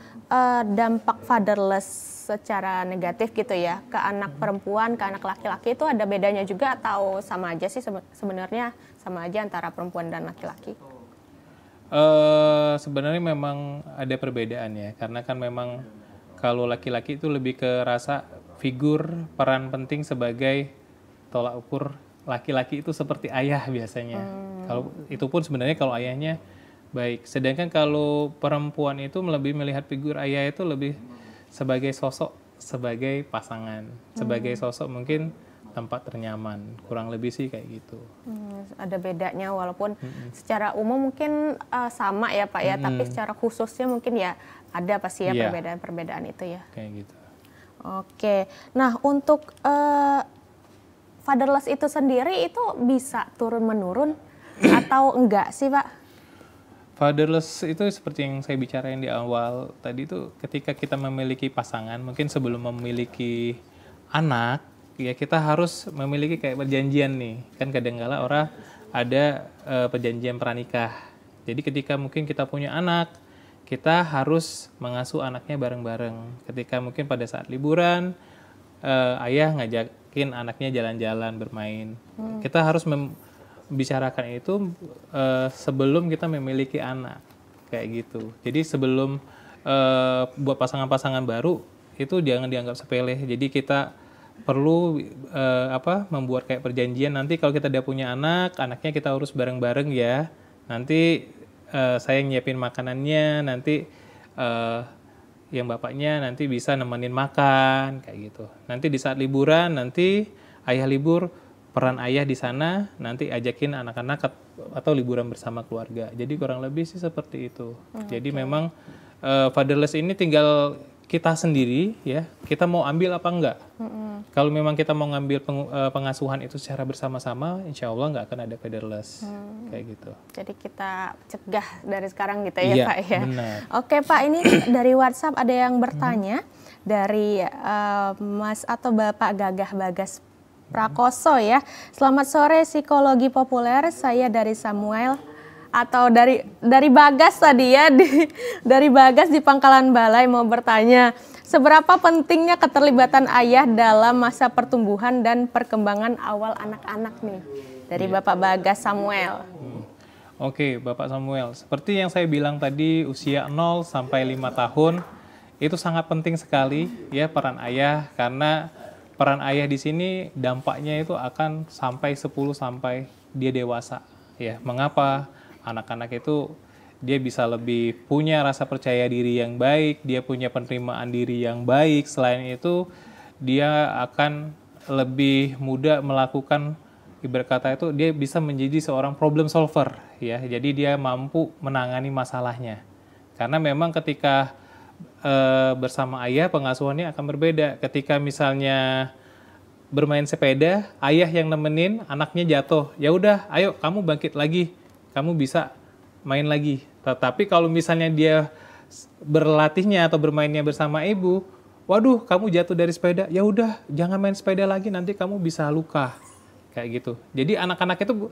dampak fatherless secara negatif gitu ya ke anak perempuan, ke anak laki-laki itu ada bedanya juga atau sama aja sih sebenarnya, sama aja antara perempuan dan laki-laki? Sebenarnya memang ada perbedaan ya, karena kan memang kalau laki-laki itu lebih ke rasa figur peran penting sebagai tolak ukur laki-laki itu seperti ayah biasanya. Kalau itu pun sebenarnya kalau ayahnya baik. Sedangkan kalau perempuan itu lebih melihat figur ayah itu lebih sebagai sosok, sebagai pasangan, sebagai sosok mungkin tempat ternyaman. Kurang lebih sih kayak gitu. Ada bedanya walaupun secara umum mungkin sama ya Pak ya, tapi secara khususnya mungkin ya ada pasti ya perbedaan-perbedaan itu ya. Kayak gitu. Oke, nah untuk fatherless itu sendiri itu bisa turun-menurun atau enggak sih Pak? Fatherless itu seperti yang saya bicarain di awal tadi itu, ketika kita memiliki pasangan, mungkin sebelum memiliki anak, ya kita harus memiliki kayak perjanjian nih. Kan kadang-kala ada perjanjian pranikah. Jadi ketika mungkin kita punya anak, kita harus mengasuh anaknya bareng-bareng. Ketika mungkin pada saat liburan, ayah ngajakin anaknya jalan-jalan bermain. Kita harus membicarakan itu sebelum kita memiliki anak, kayak gitu. Jadi sebelum buat pasangan-pasangan baru itu jangan dianggap sepele. Jadi kita perlu membuat kayak perjanjian, nanti kalau kita udah punya anak, anaknya kita urus bareng-bareng ya. Nanti saya nyiapin makanannya, nanti yang bapaknya nanti bisa nemenin makan, kayak gitu. Nanti di saat liburan, nanti ayah libur, peran ayah di sana, nanti ajakin anak-anak atau liburan bersama keluarga. Jadi kurang lebih sih seperti itu. Jadi memang fatherless ini tinggal kita sendiri ya, kita mau ambil apa enggak. Kalau memang kita mau ngambil pengasuhan itu secara bersama-sama, insya Allah nggak akan ada fatherless, kayak gitu. Jadi kita cegah dari sekarang gitu ya, Pak ya. Benar. Oke Pak, ini dari WhatsApp ada yang bertanya dari Mas atau Bapak Gagah Bagas Prakoso ya. Selamat sore Psikologi Populer, saya dari Samuel atau dari Bagas tadi ya, dari Bagas di Pangkalan Balai mau bertanya, seberapa pentingnya keterlibatan ayah dalam masa pertumbuhan dan perkembangan awal anak-anak nih? Dari Bapak Bagas Samuel. Oke, Bapak Samuel, seperti yang saya bilang tadi, usia 0 sampai 5 tahun itu sangat penting sekali ya peran ayah, karena peran ayah di sini dampaknya itu akan sampai 10 sampai dia dewasa ya. Mengapa? Anak-anak itu dia bisa lebih punya rasa percaya diri yang baik, dia punya penerimaan diri yang baik. Selain itu, dia akan lebih mudah melakukan, ibarat kata itu, dia bisa menjadi seorang problem solver ya. Jadi dia mampu menangani masalahnya. Karena memang ketika bersama ayah, pengasuhannya akan berbeda. Ketika misalnya bermain sepeda, ayah yang nemenin, anaknya jatuh, ya udah, ayo kamu bangkit lagi, kamu bisa main lagi. Tetapi kalau misalnya dia berlatihnya atau bermainnya bersama ibu, waduh kamu jatuh dari sepeda, ya udah jangan main sepeda lagi, nanti kamu bisa luka, kayak gitu. Jadi anak-anak itu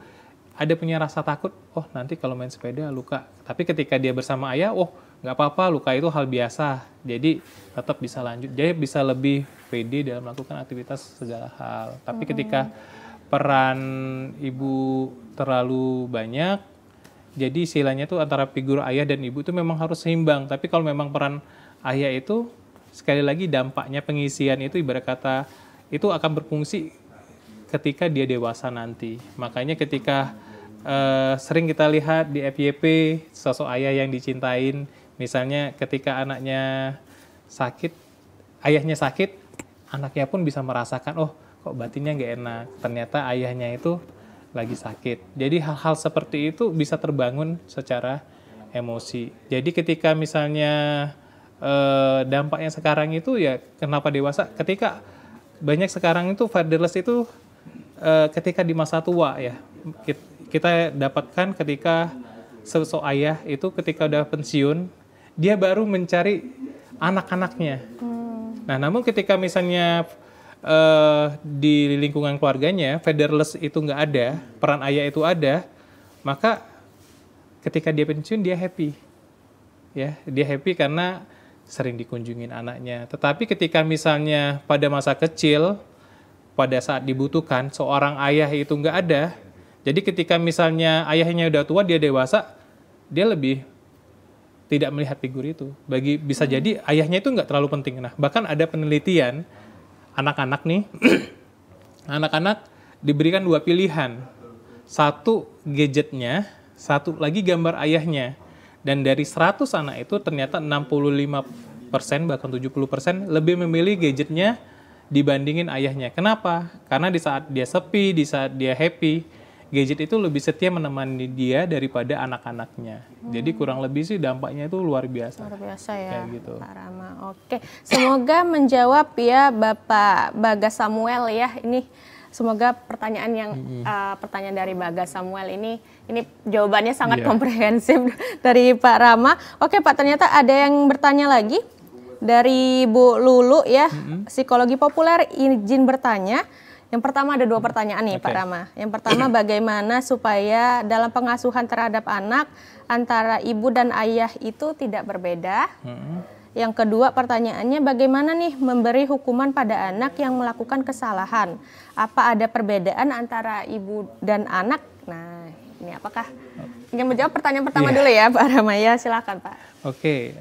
ada punya rasa takut, oh nanti kalau main sepeda luka. Tapi ketika dia bersama ayah, oh nggak apa-apa, luka itu hal biasa. Jadi tetap bisa lanjut, jadi bisa lebih pede dalam melakukan aktivitas segala hal. Tapi ketika peran ibu terlalu banyak, jadi istilahnya tuh antara figur ayah dan ibu itu memang harus seimbang. Tapi kalau memang peran ayah itu, sekali lagi dampaknya pengisian itu ibarat kata itu akan berfungsi ketika dia dewasa nanti. Makanya ketika sering kita lihat di FYP sosok ayah yang dicintain, misalnya ketika anaknya sakit, ayahnya sakit, anaknya pun bisa merasakan, oh kok batinnya nggak enak, ternyata ayahnya itu lagi sakit. Jadi hal-hal seperti itu bisa terbangun secara emosi. Jadi ketika misalnya dampaknya sekarang itu ya kenapa dewasa, ketika banyak sekarang itu fatherless itu ketika di masa tua ya, kita dapatkan ketika sosok ayah itu ketika udah pensiun, dia baru mencari anak-anaknya. Nah namun ketika misalnya di lingkungan keluarganya fatherless itu nggak ada, peran ayah itu ada, maka ketika dia pensiun dia happy ya, dia happy karena sering dikunjungin anaknya. Tetapi ketika misalnya pada masa kecil, pada saat dibutuhkan seorang ayah itu nggak ada, jadi ketika misalnya ayahnya udah tua, dia dewasa, dia lebih tidak melihat figur itu. Bisa jadi ayahnya itu nggak terlalu penting. Nah bahkan ada penelitian anak-anak nih, anak-anak diberikan 2 pilihan. Satu gadgetnya, satu lagi gambar ayahnya. Dan dari 100 anak itu ternyata 65% bahkan 70% lebih memilih gadgetnya dibandingin ayahnya. Kenapa? Karena di saat dia sepi, di saat dia happy, gadget itu lebih setia menemani dia daripada anak-anaknya. Jadi kurang lebih sih dampaknya itu luar biasa. Luar biasa ya, kayak gitu. Pak Rama. Oke, semoga menjawab ya Bapak Bagas Samuel ya. Ini semoga pertanyaan yang pertanyaan dari Bagas Samuel ini jawabannya sangat komprehensif dari Pak Rama. Oke Pak, ternyata ada yang bertanya lagi dari Bu Lulu ya. Psikologi Populer izin bertanya. Yang pertama ada 2 pertanyaan nih Pak Rama. Yang pertama, bagaimana supaya dalam pengasuhan terhadap anak antara ibu dan ayah itu tidak berbeda? Yang kedua pertanyaannya, bagaimana nih memberi hukuman pada anak yang melakukan kesalahan? Apa ada perbedaan antara ibu dan anak? Nah, ini apakah ingin menjawab pertanyaan pertama dulu ya Pak Rama ya? Silakan Pak. Oke,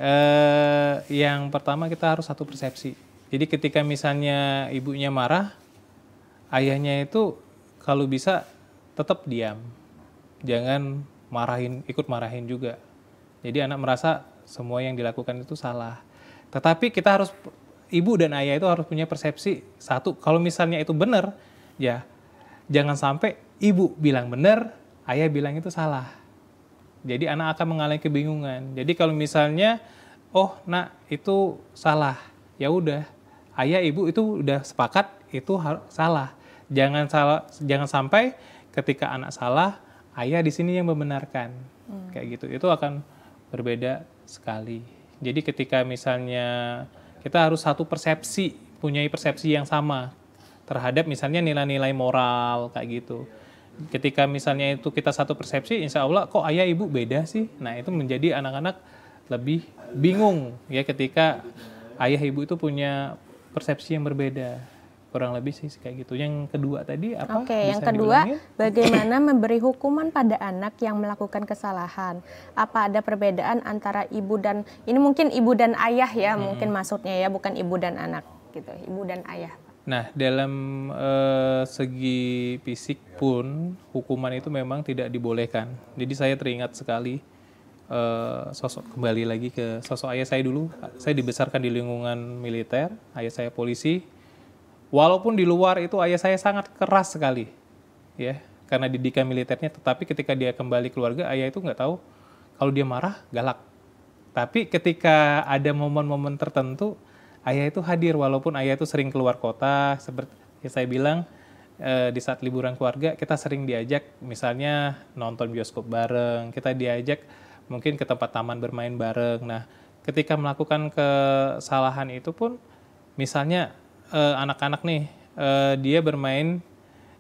yang pertama kita harus satu persepsi. Jadi ketika misalnya ibunya marah, ayahnya itu kalau bisa tetap diam, jangan ikut marahin juga. Jadi anak merasa semua yang dilakukan itu salah. Tetapi kita harus, ibu dan ayah itu harus punya persepsi satu, kalau misalnya itu benar, ya jangan sampai ibu bilang benar, ayah bilang itu salah. Jadi anak akan mengalami kebingungan. Jadi kalau misalnya, oh nak itu salah, ya udah, ayah ibu itu udah sepakat itu salah. Jangan sampai ketika anak salah, ayah di sini yang membenarkan. Kayak gitu. Itu akan berbeda sekali. Jadi ketika misalnya kita harus satu persepsi, punya persepsi yang sama terhadap misalnya nilai-nilai moral kayak gitu. Ketika misalnya itu kita satu persepsi, insya Allah kok ayah ibu beda sih? Nah itu menjadi anak-anak lebih bingung ya ketika ayah ibu itu punya persepsi yang berbeda. Kurang lebih sih kayak gitu. Yang kedua tadi apa? Oke, yang kedua, bagaimana memberi hukuman pada anak yang melakukan kesalahan? Apa ada perbedaan antara ibu dan, ini mungkin ibu dan ayah ya, mungkin maksudnya ya, bukan ibu dan anak gitu, ibu dan ayah. Nah, dalam segi fisik pun hukuman itu memang tidak dibolehkan. Jadi saya teringat sekali kembali lagi ke sosok ayah saya dulu. Saya dibesarkan di lingkungan militer, ayah saya polisi. Walaupun di luar itu ayah saya sangat keras sekali, ya, karena didikan militernya. Tetapi ketika dia kembali keluarga, ayah itu nggak tahu kalau dia marah galak. Tapi ketika ada momen-momen tertentu, ayah itu hadir. Walaupun ayah itu sering keluar kota, seperti yang saya bilang di saat liburan keluarga kita sering diajak, misalnya nonton bioskop bareng, kita diajak mungkin ke tempat taman bermain bareng. Nah, ketika melakukan kesalahan itu pun, misalnya anak-anak nih, dia bermain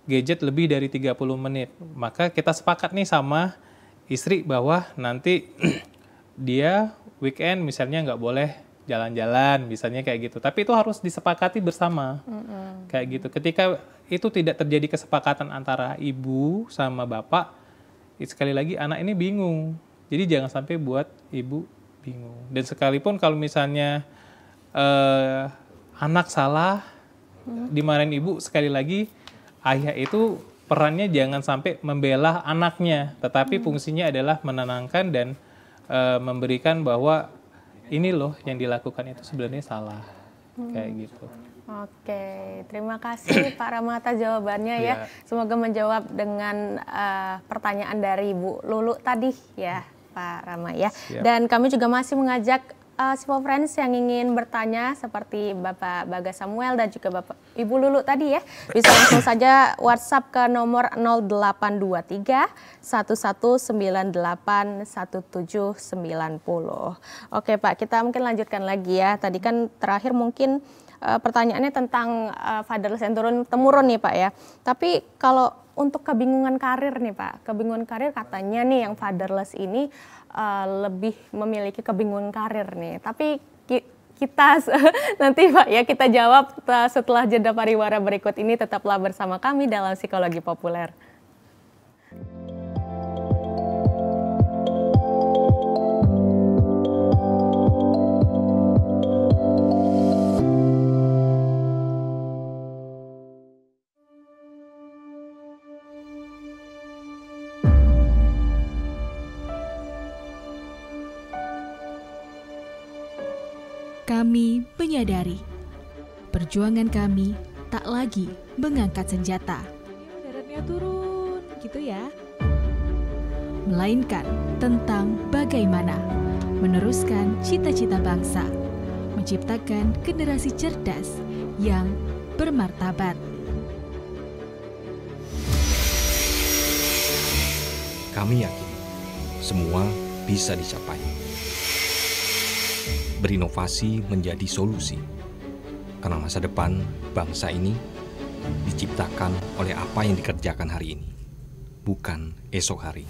gadget lebih dari 30 menit. Maka kita sepakat nih sama istri bahwa nanti dia weekend misalnya nggak boleh jalan-jalan, misalnya kayak gitu. Tapi itu harus disepakati bersama, kayak gitu. Ketika itu tidak terjadi kesepakatan antara ibu sama bapak, sekali lagi anak ini bingung. Jadi jangan sampai buat ibu bingung. Dan sekalipun kalau misalnya anak salah, dimarahin ibu, sekali lagi ayah itu perannya jangan sampai membela anaknya, tetapi fungsinya adalah menenangkan dan memberikan bahwa ini loh yang dilakukan itu sebenarnya salah, kayak gitu. Oke, terima kasih Pak Rama atas jawabannya ya. Semoga menjawab dengan pertanyaan dari Bu Lulu tadi ya Pak Rama ya. Siap. Dan kami juga masih mengajak Sipo Friends yang ingin bertanya seperti Bapak Bagas Samuel dan juga Bapak Ibu Lulu tadi ya, bisa langsung saja WhatsApp ke nomor 0823 1198 1790. Oke Pak, kita mungkin lanjutkan lagi ya. Tadi kan terakhir mungkin pertanyaannya tentang fatherless and temurun nih Pak ya. Tapi kalau untuk kebingungan karir nih Pak, kebingungan karir katanya nih yang fatherless ini lebih memiliki kebingungan karir nih. Tapi kita nanti Pak ya kita jawab setelah jeda pariwara berikut ini. Tetaplah bersama kami dalam Psikologi Populer. Kami menyadari perjuangan kami tak lagi mengangkat senjata. Daratnya turun, gitu ya. Melainkan tentang bagaimana meneruskan cita-cita bangsa, menciptakan generasi cerdas yang bermartabat. Kami yakin semua bisa dicapai. Berinovasi menjadi solusi, karena masa depan bangsa ini diciptakan oleh apa yang dikerjakan hari ini, bukan esok hari.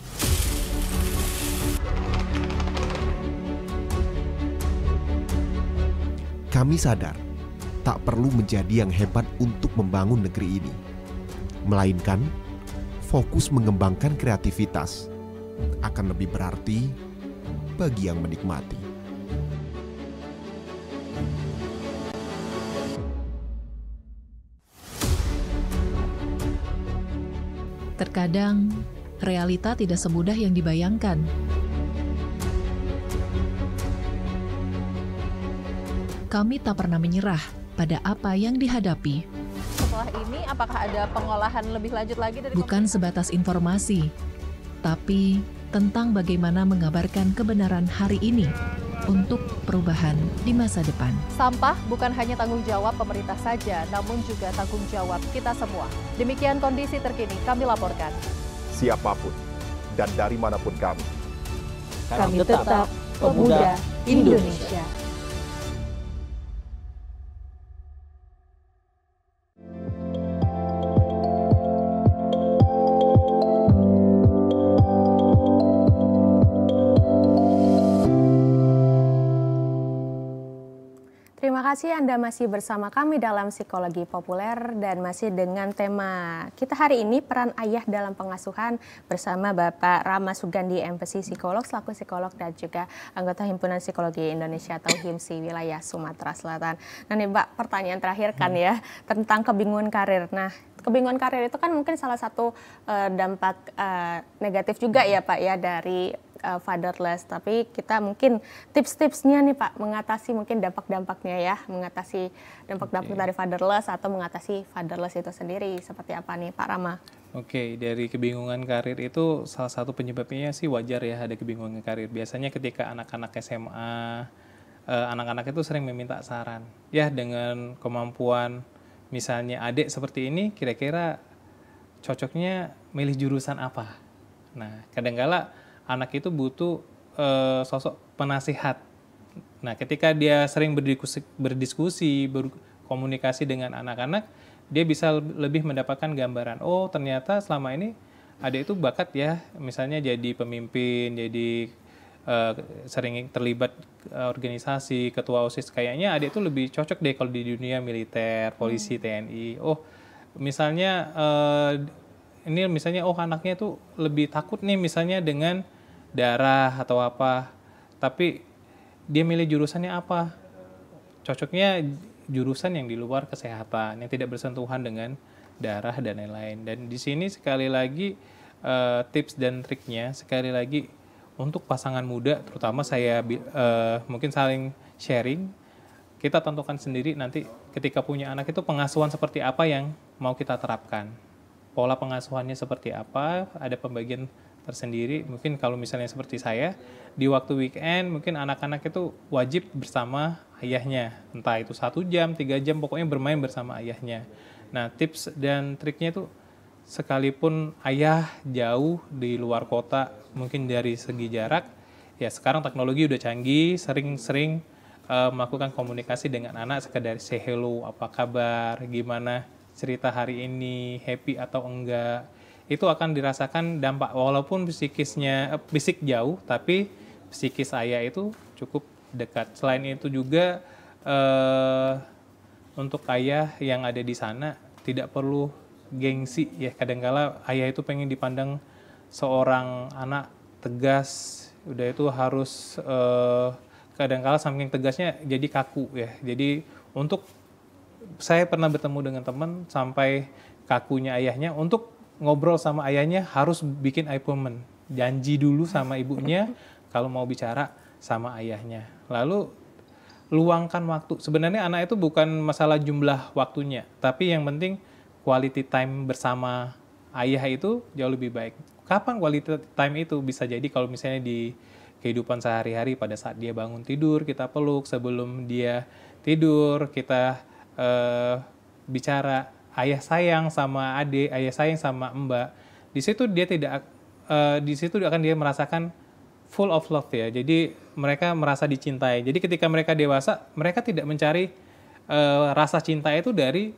Kami sadar tak perlu menjadi yang hebat untuk membangun negeri ini, melainkan fokus mengembangkan kreativitas akan lebih berarti bagi yang menikmati. Terkadang, realita tidak semudah yang dibayangkan. Kami tak pernah menyerah pada apa yang dihadapi. Setelah ini, apakah ada pengolahan lebih lanjut lagi dari Bukan sebatas informasi, tapi tentang bagaimana mengabarkan kebenaran hari ini untuk perubahan di masa depan. Sampah bukan hanya tanggung jawab pemerintah saja, namun juga tanggung jawab kita semua. Demikian kondisi terkini kami laporkan. Siapapun dan dari manapun kami tetap pemuda Indonesia. Terima kasih Anda masih bersama kami dalam Psikologi Populer dan masih dengan tema kita hari ini, peran ayah dalam pengasuhan, bersama Bapak Rama Sugandi, MPhil Psikolog, selaku psikolog dan juga anggota Himpunan Psikologi Indonesia atau HIMSI wilayah Sumatera Selatan. Nah nih Pak, pertanyaan terakhir kan ya tentang kebingungan karir. Nah, kebingungan karir itu kan mungkin salah satu dampak negatif juga ya Pak ya dari fatherless, tapi kita mungkin tips-tipsnya nih Pak mengatasi mungkin dampak-dampaknya ya, mengatasi dampak-dampak dari fatherless atau mengatasi fatherless itu sendiri seperti apa nih Pak Rama? Oke, dari kebingungan karir itu salah satu penyebabnya sih wajar ya ada kebingungan karir. Biasanya ketika anak-anak SMA, anak-anak itu sering meminta saran. Ya dengan kemampuan misalnya adik seperti ini, kira-kira cocoknya milih jurusan apa? Nah, kadang-kala anak itu butuh sosok penasihat. Nah, ketika dia sering berdiskusi, berkomunikasi dengan anak-anak, dia bisa lebih mendapatkan gambaran. Oh, ternyata selama ini adik itu bakat ya, misalnya jadi pemimpin, jadi sering terlibat organisasi, ketua OSIS. Kayaknya adik itu lebih cocok deh kalau di dunia militer, polisi, TNI. Oh, misalnya ini misalnya anaknya tuh lebih takut nih misalnya dengan darah atau apa, tapi dia milih jurusannya apa? Cocoknya jurusan yang di luar kesehatan, yang tidak bersentuhan dengan darah dan lain-lain. Dan di sini sekali lagi tips dan triknya, sekali lagi untuk pasangan muda, terutama saya mungkin saling sharing, kita tentukan sendiri nanti ketika punya anak itu pengasuhan seperti apa yang mau kita terapkan. Pola pengasuhannya seperti apa, ada pembagian tersendiri. Mungkin kalau misalnya seperti saya, di waktu weekend mungkin anak-anak itu wajib bersama ayahnya. Entah itu 1 jam, 3 jam, pokoknya bermain bersama ayahnya. Nah, tips dan triknya itu sekalipun ayah jauh di luar kota, mungkin dari segi jarak, ya sekarang teknologi udah canggih, sering-sering melakukan komunikasi dengan anak, sekedar say hello, apa kabar, gimana cerita hari ini, happy atau enggak. Itu akan dirasakan dampak, walaupun fisik jauh, tapi psikis ayah itu cukup dekat. Selain itu juga untuk ayah yang ada di sana tidak perlu gengsi ya. Kadangkala ayah itu pengen dipandang seorang anak tegas, udah itu harus kadangkala saking tegasnya jadi kaku ya. Jadi untuk saya pernah bertemu dengan teman sampai kakunya ayahnya, untuk ngobrol sama ayahnya harus bikin appointment, janji dulu sama ibunya kalau mau bicara sama ayahnya. Lalu luangkan waktu. Sebenarnya anak itu bukan masalah jumlah waktunya, tapi yang penting quality time bersama ayah itu jauh lebih baik. Kapan quality time itu? Bisa jadi kalau misalnya di kehidupan sehari-hari, pada saat dia bangun tidur kita peluk, sebelum dia tidur kita bicara ayah sayang sama adik, ayah sayang sama mbak. Di situ dia akan dia merasakan full of love ya. Jadi mereka merasa dicintai. Jadi ketika mereka dewasa, mereka tidak mencari rasa cinta itu dari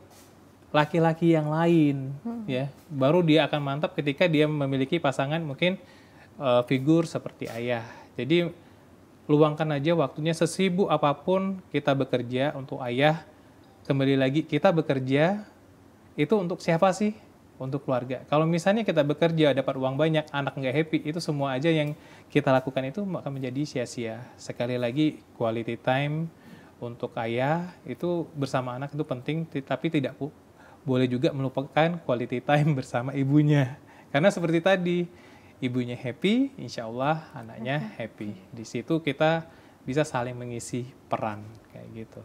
laki-laki yang lain, ya. Baru dia akan mantap ketika dia memiliki pasangan mungkin figur seperti ayah. Jadi luangkan aja waktunya, sesibuk apapun kita bekerja untuk ayah. Kembali lagi, kita bekerja itu untuk siapa sih? Untuk keluarga. Kalau misalnya kita bekerja dapat uang banyak, anak nggak happy, itu semua aja yang kita lakukan itu akan menjadi sia-sia. Sekali lagi, quality time untuk ayah itu bersama anak itu penting, tapi tidak boleh juga melupakan quality time bersama ibunya. Karena seperti tadi, ibunya happy, insya Allah anaknya happy. Di situ kita bisa saling mengisi peran kayak gitu.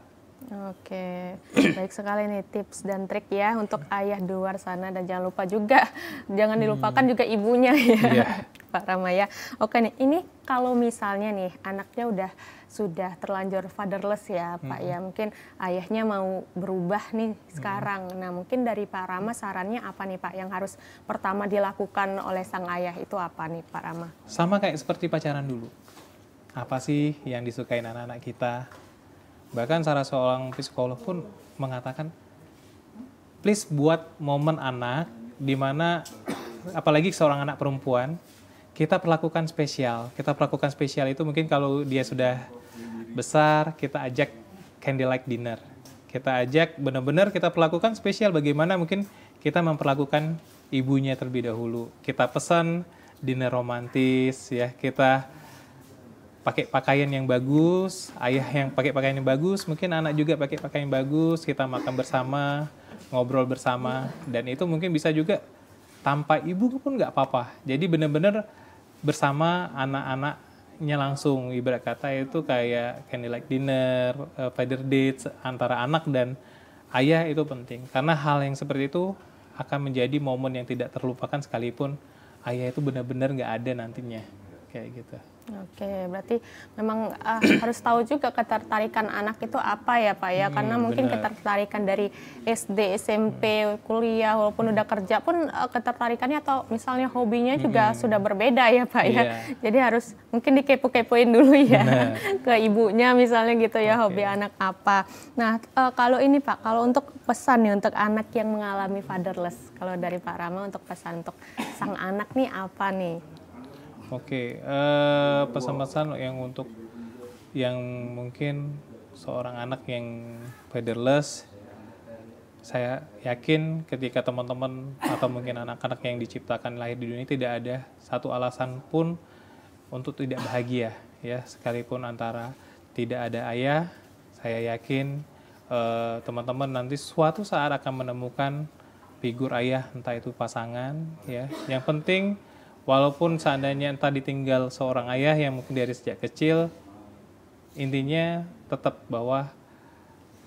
Oke, baik sekali nih tips dan trik ya untuk ayah di luar sana, dan jangan lupa juga, jangan dilupakan juga ibunya ya, Pak Rama ya. Oke nih, ini kalau misalnya nih anaknya sudah terlanjur fatherless ya Pak ya, mungkin ayahnya mau berubah nih sekarang. Nah mungkin dari Pak Rama sarannya apa nih Pak yang harus pertama dilakukan oleh sang ayah itu apa nih Pak Rama? Sama kayak seperti pacaran dulu. Apa sih yang disukai anak-anak kita? Bahkan salah seorang psikolog pun mengatakan, please buat momen anak di mana apalagi seorang anak perempuan, kita perlakukan spesial. Kita perlakukan spesial itu mungkin kalau dia sudah besar, kita ajak candlelight dinner. Kita ajak benar-benar kita perlakukan spesial, bagaimana mungkin kita memperlakukan ibunya terlebih dahulu. Kita pesan dinner romantis ya, kita pakai pakaian yang bagus, ayah yang pakai pakaian yang bagus, mungkin anak juga pakai pakaian yang bagus, kita makan bersama, ngobrol bersama, dan itu mungkin bisa juga tanpa ibu pun nggak apa-apa. Jadi benar-benar bersama anak-anaknya langsung, ibarat kata itu kayak candlelight dinner, father dates antara anak dan ayah itu penting. Karena hal yang seperti itu akan menjadi momen yang tidak terlupakan sekalipun ayah itu benar-benar nggak ada nantinya, kayak gitu. Oke, berarti memang harus tahu juga ketertarikan anak itu apa ya Pak ya, karena mungkin ketertarikan dari SD, SMP, kuliah, walaupun udah kerja pun ketertarikannya atau misalnya hobinya juga sudah berbeda ya Pak ya. Jadi harus mungkin dikepo-kepoin dulu ya ke ibunya misalnya gitu ya, hobi anak apa. Nah kalau ini Pak, kalau untuk pesan nih untuk anak yang mengalami fatherless, kalau dari Pak Rama untuk pesan untuk sang anak nih apa nih? Oke, pesan-pesan yang untuk yang mungkin seorang anak yang fatherless, saya yakin ketika teman-teman atau mungkin anak-anak yang diciptakan lahir di dunia tidak ada satu alasan pun untuk tidak bahagia ya, sekalipun antara tidak ada ayah, saya yakin teman-teman nanti suatu saat akan menemukan figur ayah, entah itu pasangan ya. Yang penting walaupun seandainya entah ditinggal seorang ayah yang mungkin dari sejak kecil, intinya tetap bahwa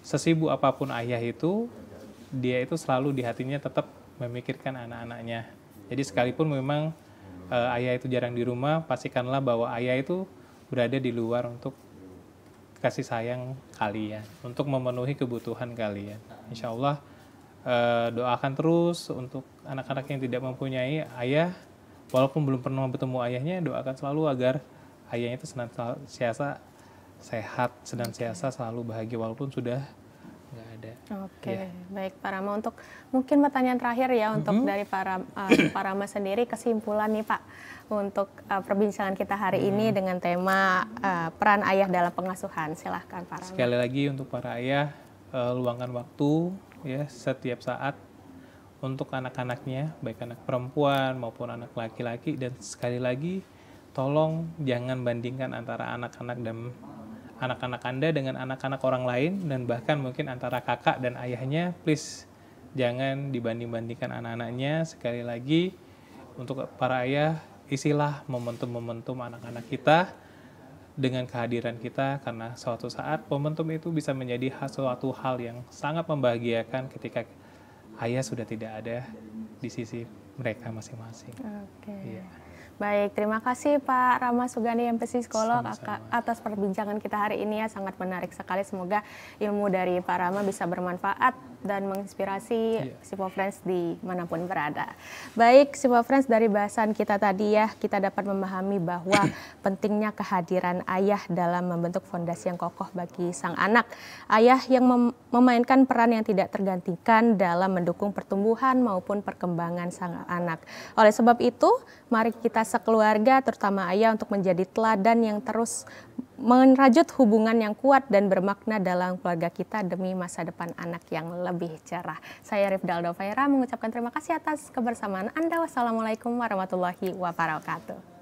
sesibuk apapun ayah itu, dia itu selalu di hatinya tetap memikirkan anak-anaknya. Jadi sekalipun memang ayah itu jarang di rumah, pastikanlah bahwa ayah itu berada di luar untuk kasih sayang kalian, untuk memenuhi kebutuhan kalian. Insya Allah doakan terus untuk anak-anak yang tidak mempunyai ayah, walaupun belum pernah bertemu ayahnya, doakan selalu agar ayahnya itu senantiasa sehat, senantiasa selalu bahagia walaupun sudah nggak ada. Oke, baik Pak Rama. Untuk mungkin pertanyaan terakhir ya untuk dari Pak Rama sendiri, kesimpulan nih Pak untuk perbincangan kita hari ini dengan tema peran ayah dalam pengasuhan. Silahkan Pak Rama. Sekali lagi untuk para ayah, luangkan waktu ya setiap saat untuk anak-anaknya, baik anak perempuan maupun anak laki-laki, dan sekali lagi tolong jangan bandingkan antara anak-anak dan anak-anak Anda dengan anak-anak orang lain, dan bahkan mungkin antara kakak dan ayahnya. Please jangan dibanding-bandingkan anak-anaknya. Sekali lagi untuk para ayah, isilah momentum-momentum anak-anak kita dengan kehadiran kita, karena suatu saat momentum itu bisa menjadi suatu hal yang sangat membahagiakan ketika ayah sudah tidak ada di sisi mereka masing-masing. Oke. Iya. Baik, terima kasih Pak Rama Sugandi, MPC Psikolog, atas perbincangan kita hari ini ya, sangat menarik sekali. Semoga ilmu dari Pak Rama bisa bermanfaat dan menginspirasi Sipo Friends dimanapun berada. Baik, Sipo Friends, dari bahasan kita tadi ya, kita dapat memahami bahwa pentingnya kehadiran ayah dalam membentuk fondasi yang kokoh bagi sang anak. Ayah yang memainkan peran yang tidak tergantikan dalam mendukung pertumbuhan maupun perkembangan sang anak. Oleh sebab itu, mari kita sekeluarga, terutama ayah, untuk menjadi teladan yang terus merajut hubungan yang kuat dan bermakna dalam keluarga kita demi masa depan anak yang lebih cerah. Saya Rifda Alda Ufaira mengucapkan terima kasih atas kebersamaan Anda. Wassalamualaikum warahmatullahi wabarakatuh.